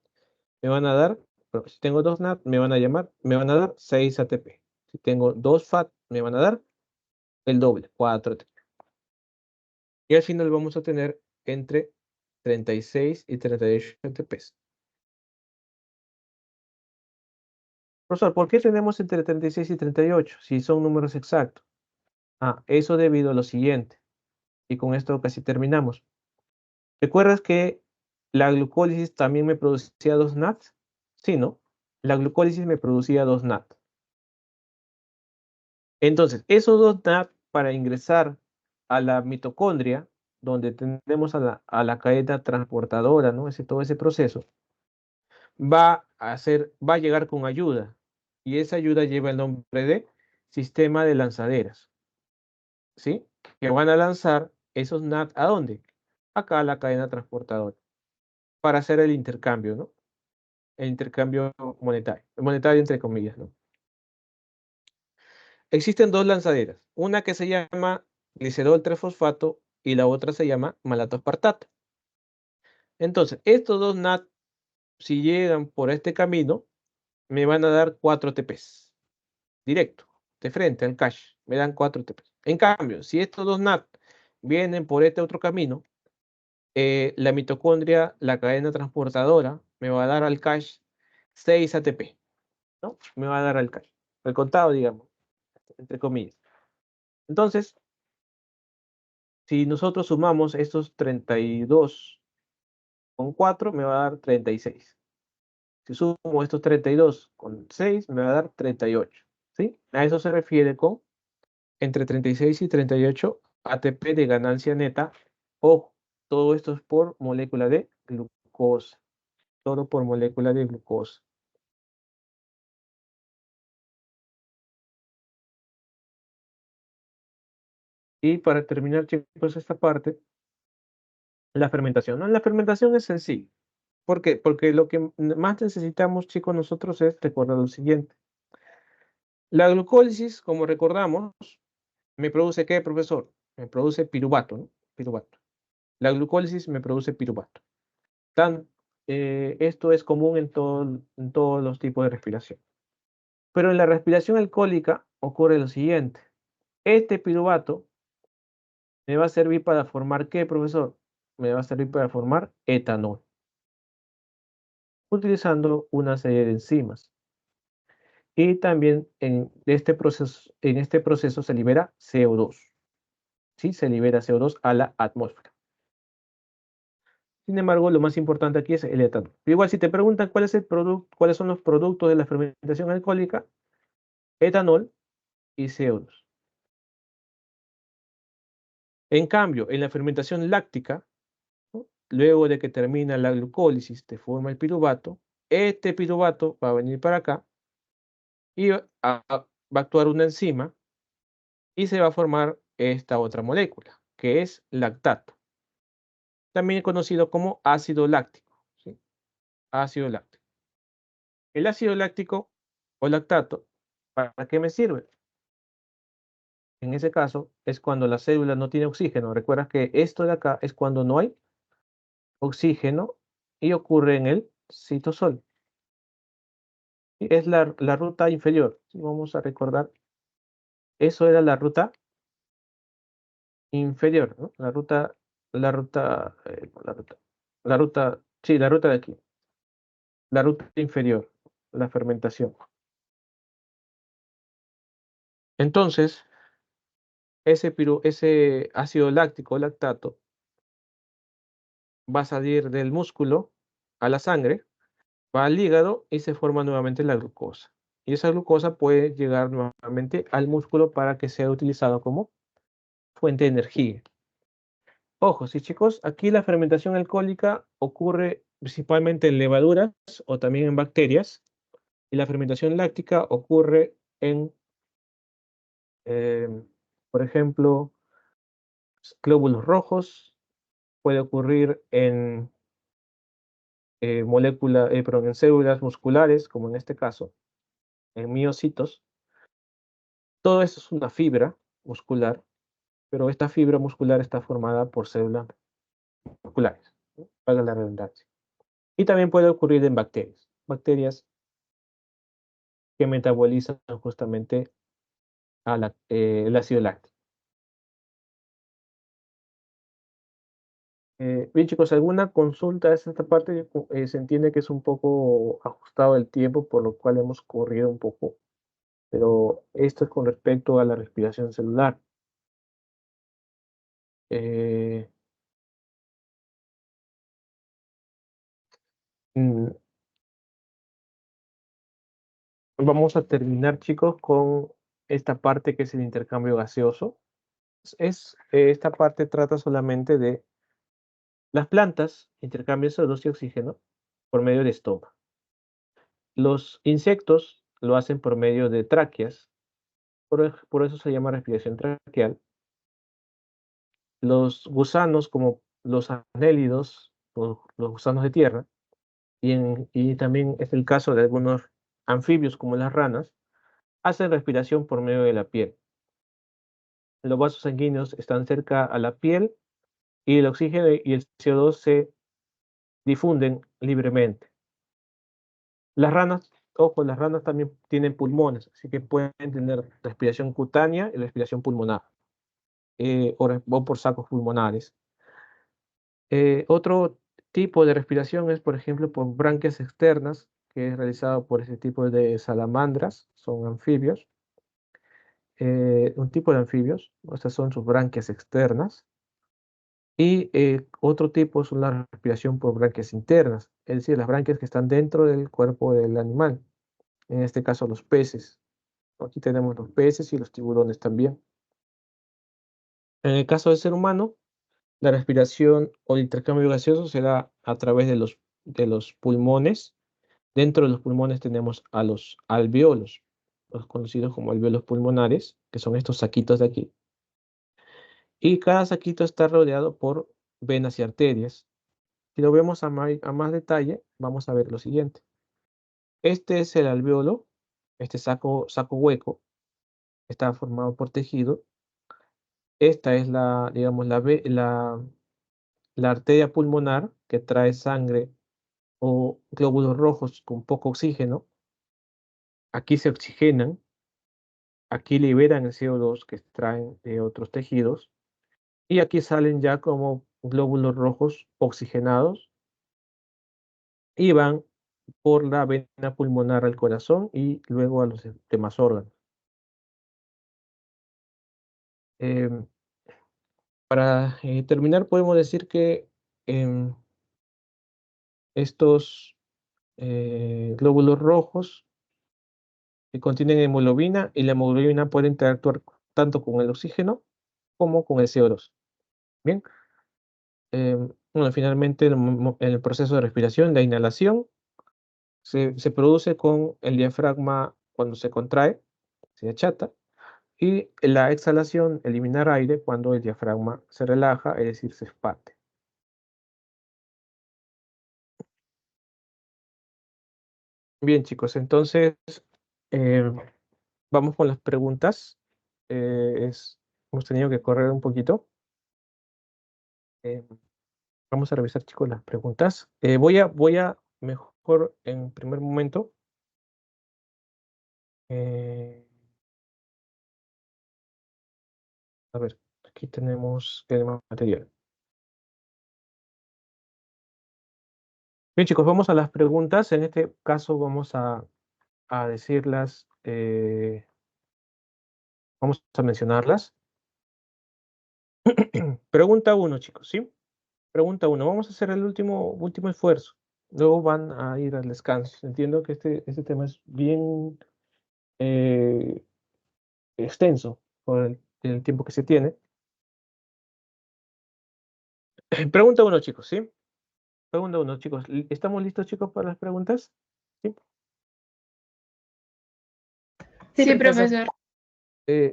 A: me van a dar, perdón, si tengo 2 NAT, me van a dar 6 ATP. Si tengo 2 FAT, me van a dar el doble, 4 ATP. Y al final vamos a tener entre 36 y 38 ATPs. Profesor, ¿por qué tenemos entre 36 y 38 si son números exactos? Eso debido a lo siguiente. Y con esto casi terminamos. ¿Recuerdas que la glucólisis también me producía 2 NAT? Sí, ¿no? La glucólisis me producía 2 NAT. Entonces, esos 2 NAT para ingresar a la mitocondria, donde tenemos a la cadena transportadora, ¿no? Todo ese proceso, va a llegar con ayuda. Y esa ayuda lleva el nombre de sistema de lanzaderas. ¿Sí? Que van a lanzar esos NAT ¿a dónde? Acá a la cadena transportadora. Para hacer el intercambio, ¿no? El intercambio monetario entre comillas, ¿no? Existen 2 lanzaderas. Una que se llama glicerol 3-fosfato y la otra se llama malato-aspartato. Entonces, estos 2 NAT, si llegan por este camino, me van a dar 4 ATPs. Directo, de frente al cache, me dan 4 ATPs. En cambio, si estos 2 NAT vienen por este otro camino, la mitocondria, la cadena transportadora, me va a dar al cache 6 ATP, ¿no? Me va a dar al cache. El contado, digamos, entre comillas. Entonces, si nosotros sumamos estos 32 con 4, me va a dar 36. Si sumo estos 32 con 6, me va a dar 38. ¿Sí? A eso se refiere con entre 36 y 38 ATP de ganancia neta. Ojo, todo esto es por molécula de glucosa. Todo por molécula de glucosa. Y para terminar, chicos, esta parte, la fermentación. ¿No? La fermentación es sencilla. ¿Por qué? Porque lo que más necesitamos, chicos, nosotros es recordar lo siguiente. La glucólisis, como recordamos, me produce ¿qué, profesor? Me produce piruvato, ¿no? Piruvato. La glucólisis me produce piruvato. Esto es común en todos los tipos de respiración. Pero en la respiración alcohólica ocurre lo siguiente. Este piruvato me va a servir para formar ¿qué, profesor? Me va a servir para formar etanol. utilizando una serie de enzimas. Y también en este proceso se libera CO2. ¿Sí? Se libera CO2 a la atmósfera. Sin embargo, lo más importante aquí es el etanol. Igual, si te preguntan cuáles son los productos de la fermentación alcohólica, etanol y CO2. En cambio, en la fermentación láctica, ¿no? Luego de que termina la glucólisis, te forma el piruvato. Este piruvato va a venir para acá y va a actuar una enzima y se va a formar esta otra molécula, que es lactato. También conocido como ácido láctico. ¿Sí? Ácido láctico. El ácido láctico o lactato, ¿para qué me sirve? En ese caso es cuando la célula no tiene oxígeno. Recuerda que esto de acá es cuando no hay oxígeno y ocurre en el citosol. Es la ruta inferior. Vamos a recordar. Eso era la ruta inferior, ¿no? Sí, la ruta de aquí. La ruta inferior, la fermentación. Entonces, ese ácido láctico, lactato, va a salir del músculo a la sangre, va al hígado y se forma nuevamente la glucosa. Y esa glucosa puede llegar nuevamente al músculo para que sea utilizado como fuente de energía. Ojo, sí chicos, aquí la fermentación alcohólica ocurre principalmente en levaduras o también en bacterias. Y la fermentación láctica ocurre en, eh, por ejemplo, glóbulos rojos, puede ocurrir en en células musculares, como en este caso, en miocitos. Todo esto es una fibra muscular, pero esta fibra muscular está formada por células musculares, ¿no? Para la redundancia. Y también puede ocurrir en bacterias que metabolizan justamente el ácido láctico. Bien chicos, ¿alguna consulta a esta parte? Se entiende que es un poco ajustado el tiempo, por lo cual hemos corrido un poco, pero esto es con respecto a la respiración celular. Eh, mm, Vamos a terminar chicos con esta parte que es el intercambio gaseoso. Esta parte trata solamente de las plantas, intercambian CO2 y oxígeno por medio de estoma. Los insectos lo hacen por medio de tráqueas, por eso se llama respiración traqueal. Los gusanos, como los anélidos, o los gusanos de tierra, y también es el caso de algunos anfibios como las ranas, hacen respiración por medio de la piel. Los vasos sanguíneos están cerca a la piel y el oxígeno y el CO2 se difunden libremente. Las ranas, ojo, las ranas también tienen pulmones, así que pueden tener respiración cutánea y respiración pulmonar, o por sacos pulmonares. Otro tipo de respiración es, por ejemplo, por branquias externas, que es realizado por ese tipo de salamandras, son anfibios. Un tipo de anfibios, estas son sus branquias externas. Y otro tipo es la respiración por branquias internas, es decir, las branquias que están dentro del cuerpo del animal, en este caso los peces. Aquí tenemos los peces y los tiburones también. En el caso del ser humano, la respiración o el intercambio gaseoso se da a través de los pulmones. Dentro de los pulmones tenemos a los alveolos, los conocidos como alveolos pulmonares, que son estos saquitos de aquí. Y cada saquito está rodeado por venas y arterias. Si lo vemos a más detalle, vamos a ver lo siguiente. Este es el alveolo, este saco hueco, está formado por tejido. Esta es digamos, la arteria pulmonar que trae sangre o glóbulos rojos con poco oxígeno. Aquí se oxigenan, aquí liberan el CO2 que extraen de otros tejidos y aquí salen ya como glóbulos rojos oxigenados y van por la vena pulmonar al corazón y luego a los demás órganos. Em, para terminar, podemos decir que estos glóbulos rojos que contienen hemoglobina y la hemoglobina puede interactuar tanto con el oxígeno como con el CO2. Bien, bueno, finalmente en el proceso de respiración, la inhalación se produce con el diafragma cuando se contrae, se achata, y la exhalación, eliminar aire, cuando el diafragma se relaja, es decir, se expande. Bien, chicos, entonces eh, vamos con las preguntas. Hemos tenido que correr un poquito. Eh, Vamos a revisar, chicos, las preguntas. Voy a mejor en primer momento. A ver, aquí tenemos el material. Bien, chicos, vamos a las preguntas. En este caso vamos a decirlas, vamos a mencionarlas. Pregunta 1, chicos, ¿sí? Pregunta 1. Vamos a hacer el último esfuerzo. Luego van a ir al descanso. Entiendo que este tema es bien extenso por el tiempo que se tiene. Pregunta 1, chicos, ¿sí? Pregunta 1, chicos. ¿Estamos listos, chicos, para las preguntas? Sí,
B: Sí, profesor.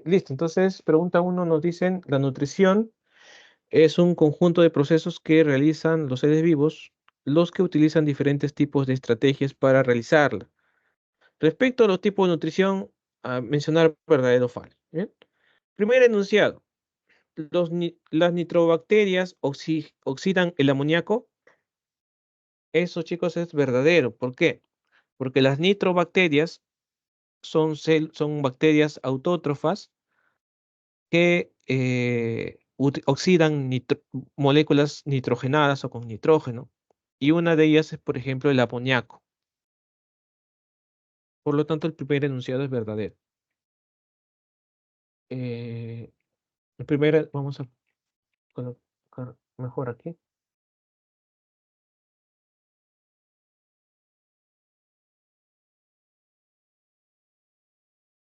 A: Listo. Entonces, pregunta 1 nos dicen, la nutrición es un conjunto de procesos que realizan los seres vivos, los que utilizan diferentes tipos de estrategias para realizarla. Respecto a los tipos de nutrición, a mencionar verdadero o falso. ¿Bien? Primer enunciado. Las nitrobacterias oxidan el amoníaco. Eso, chicos, es verdadero. ¿Por qué? Porque las nitrobacterias son bacterias autótrofas que oxidan moléculas nitrogenadas o con nitrógeno. Y una de ellas es, por ejemplo, el amoníaco. Por lo tanto, el primer enunciado es verdadero. El primero, vamos a colocar mejor aquí.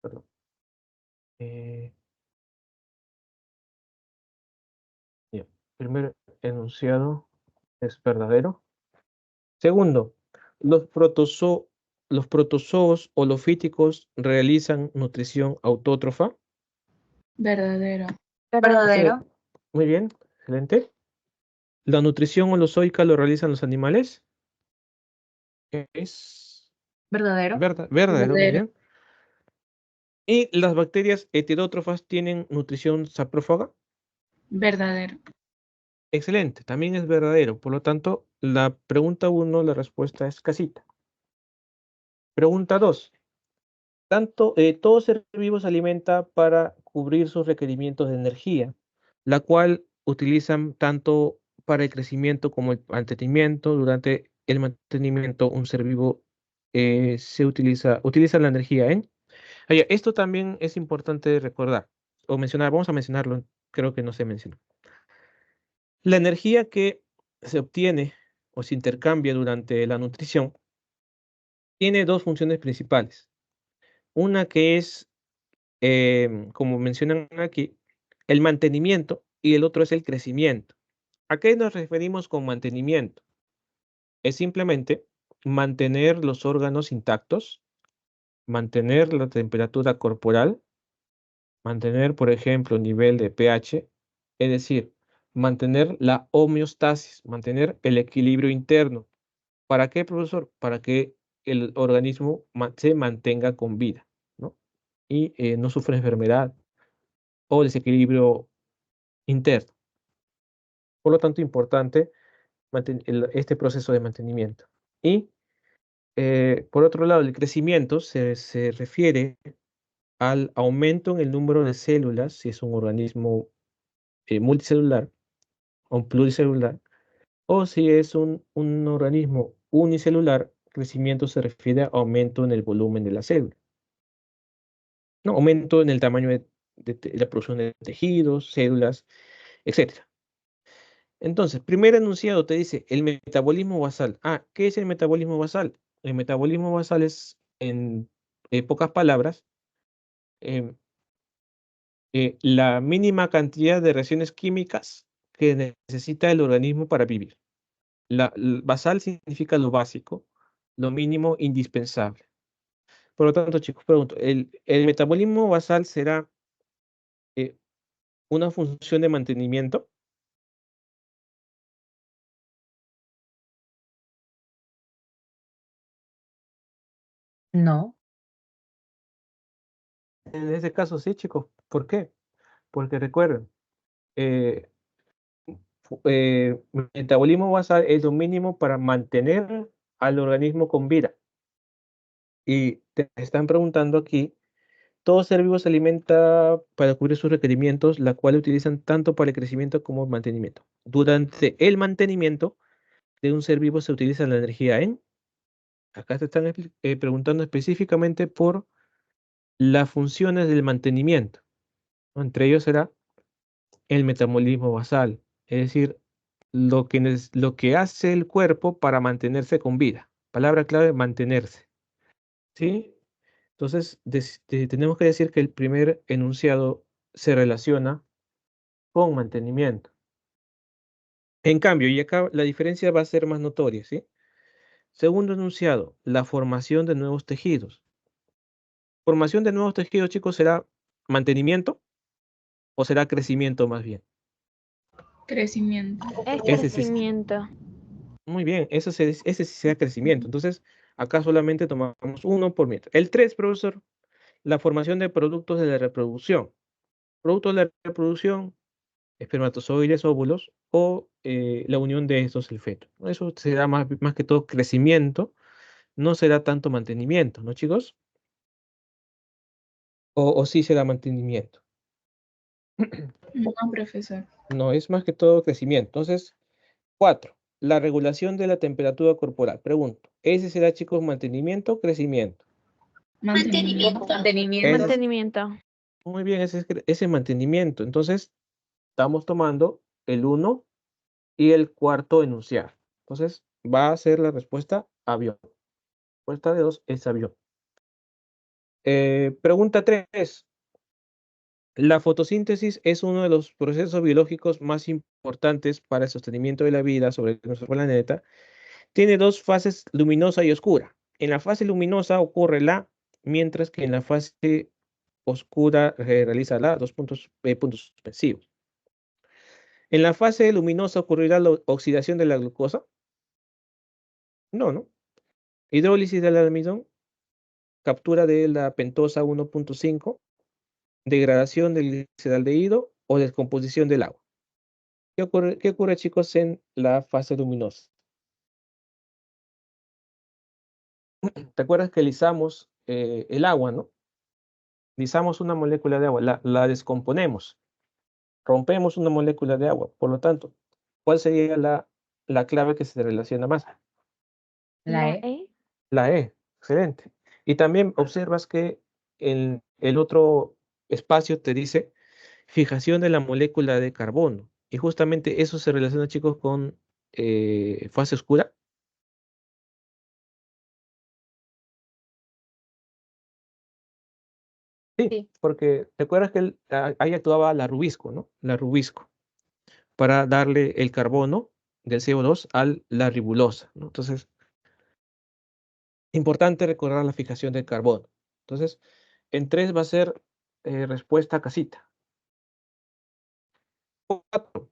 A: Perdón. Ya. Primer enunciado es verdadero. Segundo, los protozoos holofíticos realizan nutrición autótrofa.
C: Verdadero.
D: Verdadero.
A: Muy bien, excelente. La nutrición holozoica lo realizan los animales. Es
D: Verdadero.
A: verdadero, muy
C: Verdadero.
A: bien. ¿Y las bacterias heterótrofas tienen nutrición saprófaga?
C: Verdadero.
A: Excelente, también es verdadero. Por lo tanto, la pregunta 1, la respuesta es casita. Pregunta 2. Todo ser vivo se alimenta para cubrir sus requerimientos de energía, la cual utilizan tanto para el crecimiento como el mantenimiento. Durante el mantenimiento, un ser vivo utiliza la energía en... Esto también es importante recordar o mencionar. Vamos a mencionarlo, creo que no se mencionó. La energía que se obtiene o se intercambia durante la nutrición tiene dos funciones principales. Una que es, como mencionan aquí, el mantenimiento, y el otro es el crecimiento. ¿A qué nos referimos con mantenimiento? Es simplemente mantener los órganos intactos, mantener la temperatura corporal, mantener, por ejemplo, el nivel de pH, es decir, mantener la homeostasis, mantener el equilibrio interno. ¿Para qué, profesor? Para que el organismo se mantenga con vida, ¿no? Y no sufra enfermedad o desequilibrio interno. Por lo tanto, importante este proceso de mantenimiento. Y por otro lado, el crecimiento se refiere al aumento en el número de células, si es un organismo multicelular o pluricelular, o si es un organismo unicelular crecimiento se refiere a aumento en el volumen de la célula. No, aumento en el tamaño de la producción de tejidos, células, etc. Entonces, primer enunciado te dice el metabolismo basal. Ah, ¿qué es el metabolismo basal? El metabolismo basal es, en pocas palabras, la mínima cantidad de reacciones químicas que necesita el organismo para vivir. Basal significa lo básico, lo mínimo indispensable. Por lo tanto, chicos, pregunto, ¿el metabolismo basal será una función de mantenimiento?
D: No.
A: En ese caso, sí, chicos. ¿Por qué? Porque recuerden, eh, metabolismo basal es lo mínimo para mantener al organismo con vida. Y te están preguntando aquí, todo ser vivo se alimenta para cubrir sus requerimientos, la cual utilizan tanto para el crecimiento como el mantenimiento. Durante el mantenimiento de un ser vivo se utiliza la energía en, acá te están preguntando específicamente por las funciones del mantenimiento, ¿no? Entre ellos será el metabolismo basal, es decir, lo que hace el cuerpo para mantenerse con vida. Palabra clave, mantenerse. ¿Sí? Entonces, tenemos que decir que el primer enunciado se relaciona con mantenimiento. En cambio, y acá la diferencia va a ser más notoria, ¿sí? Segundo enunciado, la formación de nuevos tejidos. Formación de nuevos tejidos, chicos, ¿será mantenimiento o será crecimiento más bien?
C: Crecimiento.
E: Es
A: Ese sí,
E: crecimiento.
A: muy bien, ese sí será crecimiento. Entonces, acá solamente tomamos uno por mientras. El 3, profesor, la formación de productos de la reproducción. Productos de la reproducción, espermatozoides, óvulos o la unión de estos, el feto. Eso será más que todo crecimiento, no será tanto mantenimiento, ¿no, chicos? O sí será mantenimiento.
C: No, profesor.
A: No, es más que todo crecimiento. Entonces, 4, la regulación de la temperatura corporal. Pregunto, ¿ese será, chicos, mantenimiento o crecimiento?
C: Mantenimiento.
D: Mantenimiento.
E: Mantenimiento.
A: Muy bien, ese mantenimiento. Entonces, estamos tomando el 1 y el cuarto enunciado. Entonces, va a ser la respuesta avión. Respuesta de 2 es avión. Pregunta 3. La fotosíntesis es uno de los procesos biológicos más importantes para el sostenimiento de la vida sobre nuestro planeta. Tiene dos fases, luminosa y oscura. En la fase luminosa ocurre la, mientras que en la fase oscura realiza la, puntos suspensivos. En la fase luminosa ocurrirá la oxidación de la glucosa. No, ¿no? Hidrólisis del almidón, captura de la pentosa 1.5, degradación del gliceraldehído o descomposición del agua. ¿Qué ocurre, chicos, en la fase luminosa? ¿Te acuerdas que lisamos el agua, no? Lisamos una molécula de agua, la descomponemos, rompemos una molécula de agua. Por lo tanto, ¿cuál sería la clave que se relaciona más?
D: La
E: La
D: E.
E: E.
A: La E, excelente. Y también observas que en el otro espacio te dice fijación de la molécula de carbono. Y justamente eso se relaciona, chicos, con fase oscura. Sí,
D: Sí.
A: porque te acuerdas que ahí actuaba la rubisco, ¿no? La rubisco, para darle el carbono del CO2 a la ribulosa, ¿no? Entonces, importante recordar la fijación del carbono. Entonces, en 3 va a ser respuesta casita. 4.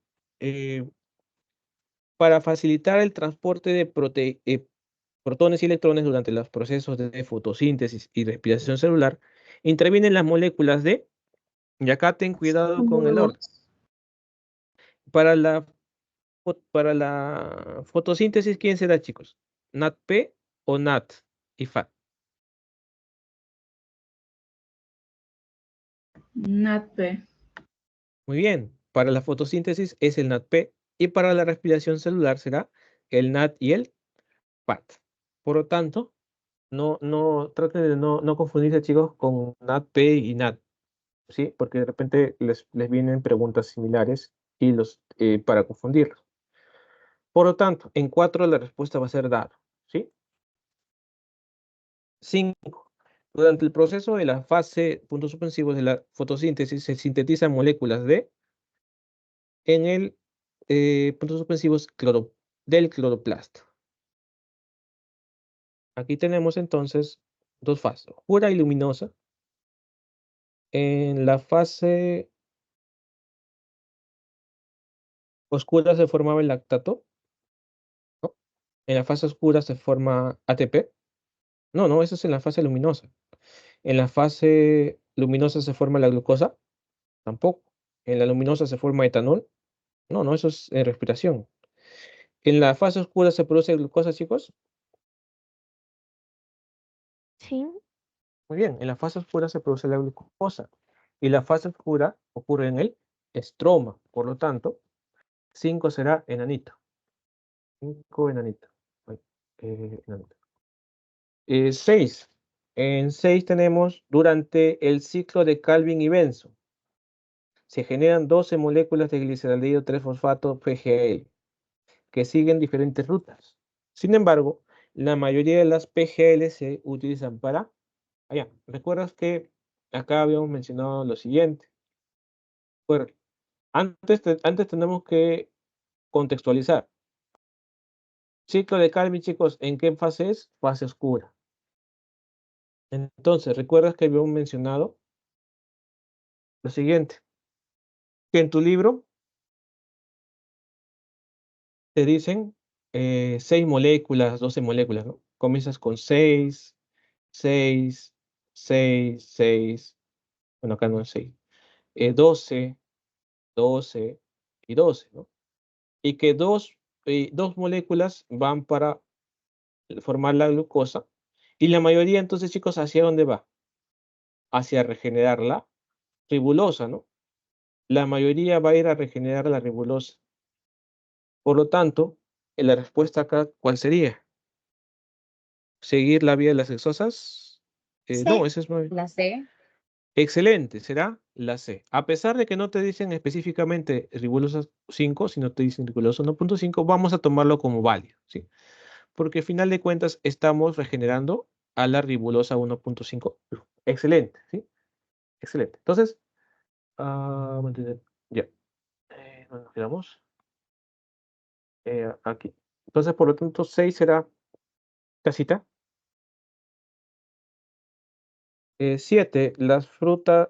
A: Para facilitar el transporte de protones y electrones durante los procesos de fotosíntesis y respiración celular, intervienen las moléculas de, y acá ten cuidado con el orden. Para la fotosíntesis, ¿quién será, chicos? ¿NADP o NAD y FAT?
C: NADP.
A: Muy bien, para la fotosíntesis es el NADP y para la respiración celular será el NAD y el FAT. Por lo tanto, traten de no confundirse, chicos, con NADP y NAD, ¿sí? Porque de repente les vienen preguntas similares y para confundirlos. Por lo tanto, en 4 la respuesta va a ser dado, ¿sí? 5. Durante el proceso de la fase, puntos suspensivos de la fotosíntesis, se sintetizan moléculas en el puntos suspensivos del cloroplasto. Aquí tenemos entonces dos fases, oscura y luminosa. En la fase oscura se formaba el lactato, ¿no? En la fase oscura se forma ATP. No, eso es en la fase luminosa. En la fase luminosa se forma la glucosa, tampoco. En la luminosa se forma etanol. No, eso es en respiración. En la fase oscura se produce glucosa, chicos.
E: Sí.
A: Muy bien, en la fase oscura se produce la glucosa. Y la fase oscura ocurre en el estroma. Por lo tanto, 5 será enanito. 5 enanito. Bueno, enanito. 6. En 6 tenemos durante el ciclo de Calvin y Benson. Se generan 12 moléculas de gliceraldehído 3-fosfato PGL que siguen diferentes rutas. Sin embargo, la mayoría de las PGL se utilizan para... Allá, ¿recuerdas que acá habíamos mencionado lo siguiente? Bueno, antes tenemos que contextualizar. Ciclo de Calvin, chicos, ¿en qué fase es? Fase oscura. Entonces, ¿recuerdas que habíamos mencionado lo siguiente? Que en tu libro te dicen 6 moléculas, 12 moléculas, ¿no? Comienzas con 6, 6, 6, 6. Bueno, acá no es 6. 12, 12 y 12, ¿no? Y que dos moléculas van para formar la glucosa. Y la mayoría, entonces, chicos, ¿hacia dónde va? Hacia regenerar la ribulosa, ¿no? La mayoría va a ir a regenerar la ribulosa. Por lo tanto, la respuesta acá, ¿cuál sería? ¿Seguir la vía de las exosas? No, ese es muy...
D: La C.
A: Excelente, será la C. A pesar de que no te dicen específicamente ribulosa 5, sino te dicen ribulosa 1.5, vamos a tomarlo como válido, ¿sí? Porque al final de cuentas estamos regenerando a la ribulosa 1.5. Excelente, ¿sí? Excelente. Entonces, ya. ¿Dónde nos quedamos? Aquí. Entonces, por lo tanto, 6 será casita. 7. Las frutas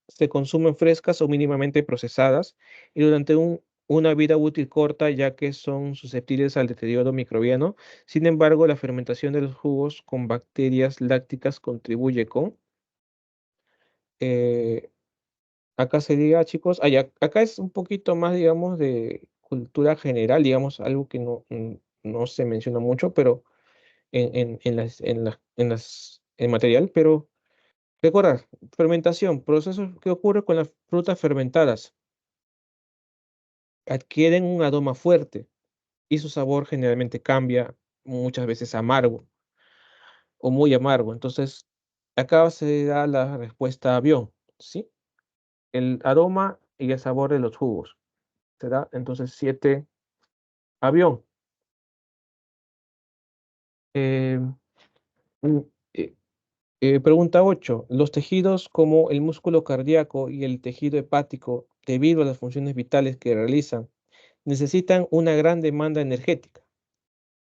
A: se consumen frescas o mínimamente procesadas y durante una vida útil corta, ya que son susceptibles al deterioro microbiano. Sin embargo, la fermentación de los jugos con bacterias lácticas contribuye con... eh, acá se diga, chicos, acá es un poquito más, digamos, de cultura general, digamos, algo que no se menciona mucho, pero en material, pero recordar, fermentación, procesos que ocurre con las frutas fermentadas. Adquieren un aroma fuerte y su sabor generalmente cambia, muchas veces amargo o muy amargo. Entonces, acá se da la respuesta avión, ¿sí? El aroma y el sabor de los jugos. Se da entonces 7 avión. Eh, mm, eh, Pregunta 8. Los tejidos como el músculo cardíaco y el tejido hepático, debido a las funciones vitales que realizan, necesitan una gran demanda energética.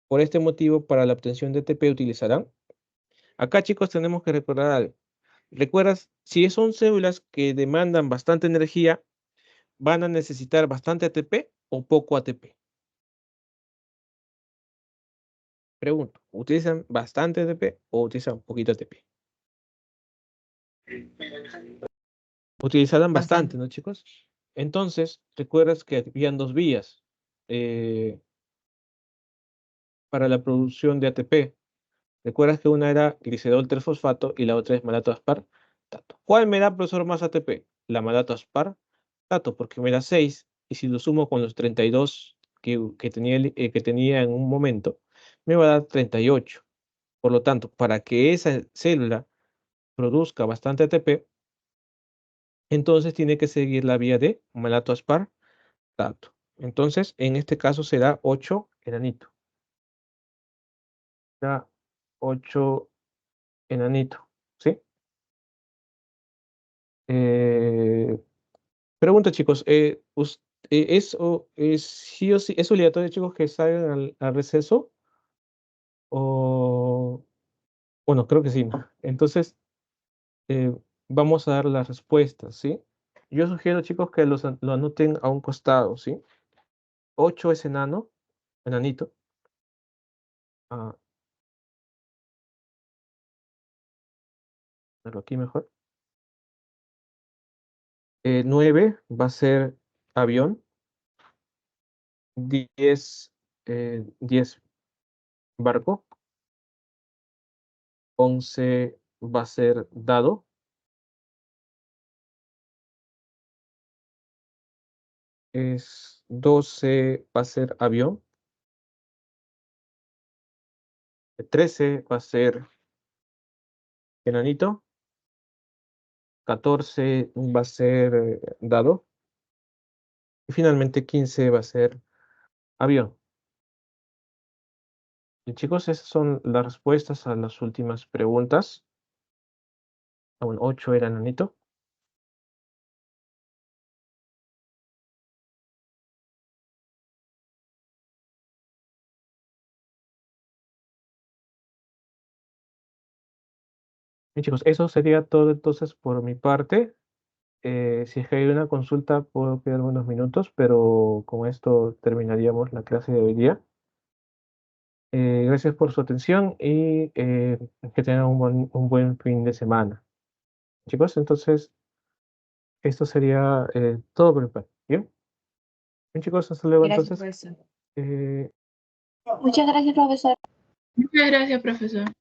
A: Por este motivo, para la obtención de ATP utilizarán. Acá, chicos, tenemos que recordar algo. ¿Recuerdas? Si son células que demandan bastante energía, ¿van a necesitar bastante ATP o poco ATP? Pregunto, ¿utilizan bastante ATP o utilizan poquito ATP? Utilizarán bastante, ¿no, chicos? Entonces, recuerdas que habían dos vías para la producción de ATP. Recuerdas que una era glicerol 3-fosfato y la otra es malato aspartato. ¿Cuál me da, profesor, más ATP? La malato aspartato, porque me da 6, y si lo sumo con los 32 que tenía en un momento, me va a dar 38. Por lo tanto, para que esa célula produzca bastante ATP, entonces tiene que seguir la vía de malato aspartato. Entonces, en este caso será 8 enanito. Será 8 enanito, ¿sí? Pregunta, chicos, ¿es sí o sí, es obligatorio, chicos, que salgan al receso? O, bueno, creo que sí, ¿no? Entonces, vamos a dar las respuestas, ¿sí? Yo sugiero, chicos, que lo anoten a un costado, ¿sí? 8 es enanito. Ah, verlo aquí mejor. 9 va a ser avión. 10, 10 barco. 11 va a ser dado. 12 va a ser avión. 13 va a ser enanito. 14 va a ser dado. Y finalmente 15 va a ser avión. Y chicos, esas son las respuestas a las últimas preguntas. Bueno, 8 era enanito. Bien, chicos, eso sería todo entonces por mi parte. Si es que hay una consulta, puedo quedar unos minutos, pero con esto terminaríamos la clase de hoy día. Gracias por su atención y que tengan un buen fin de semana. Chicos, entonces, esto sería todo por mi parte. ¿Bien? Bien, chicos, hasta luego.
D: Gracias,
A: Entonces,
D: profesor.
E: Muchas gracias, profesor.
B: Muchas gracias, profesor.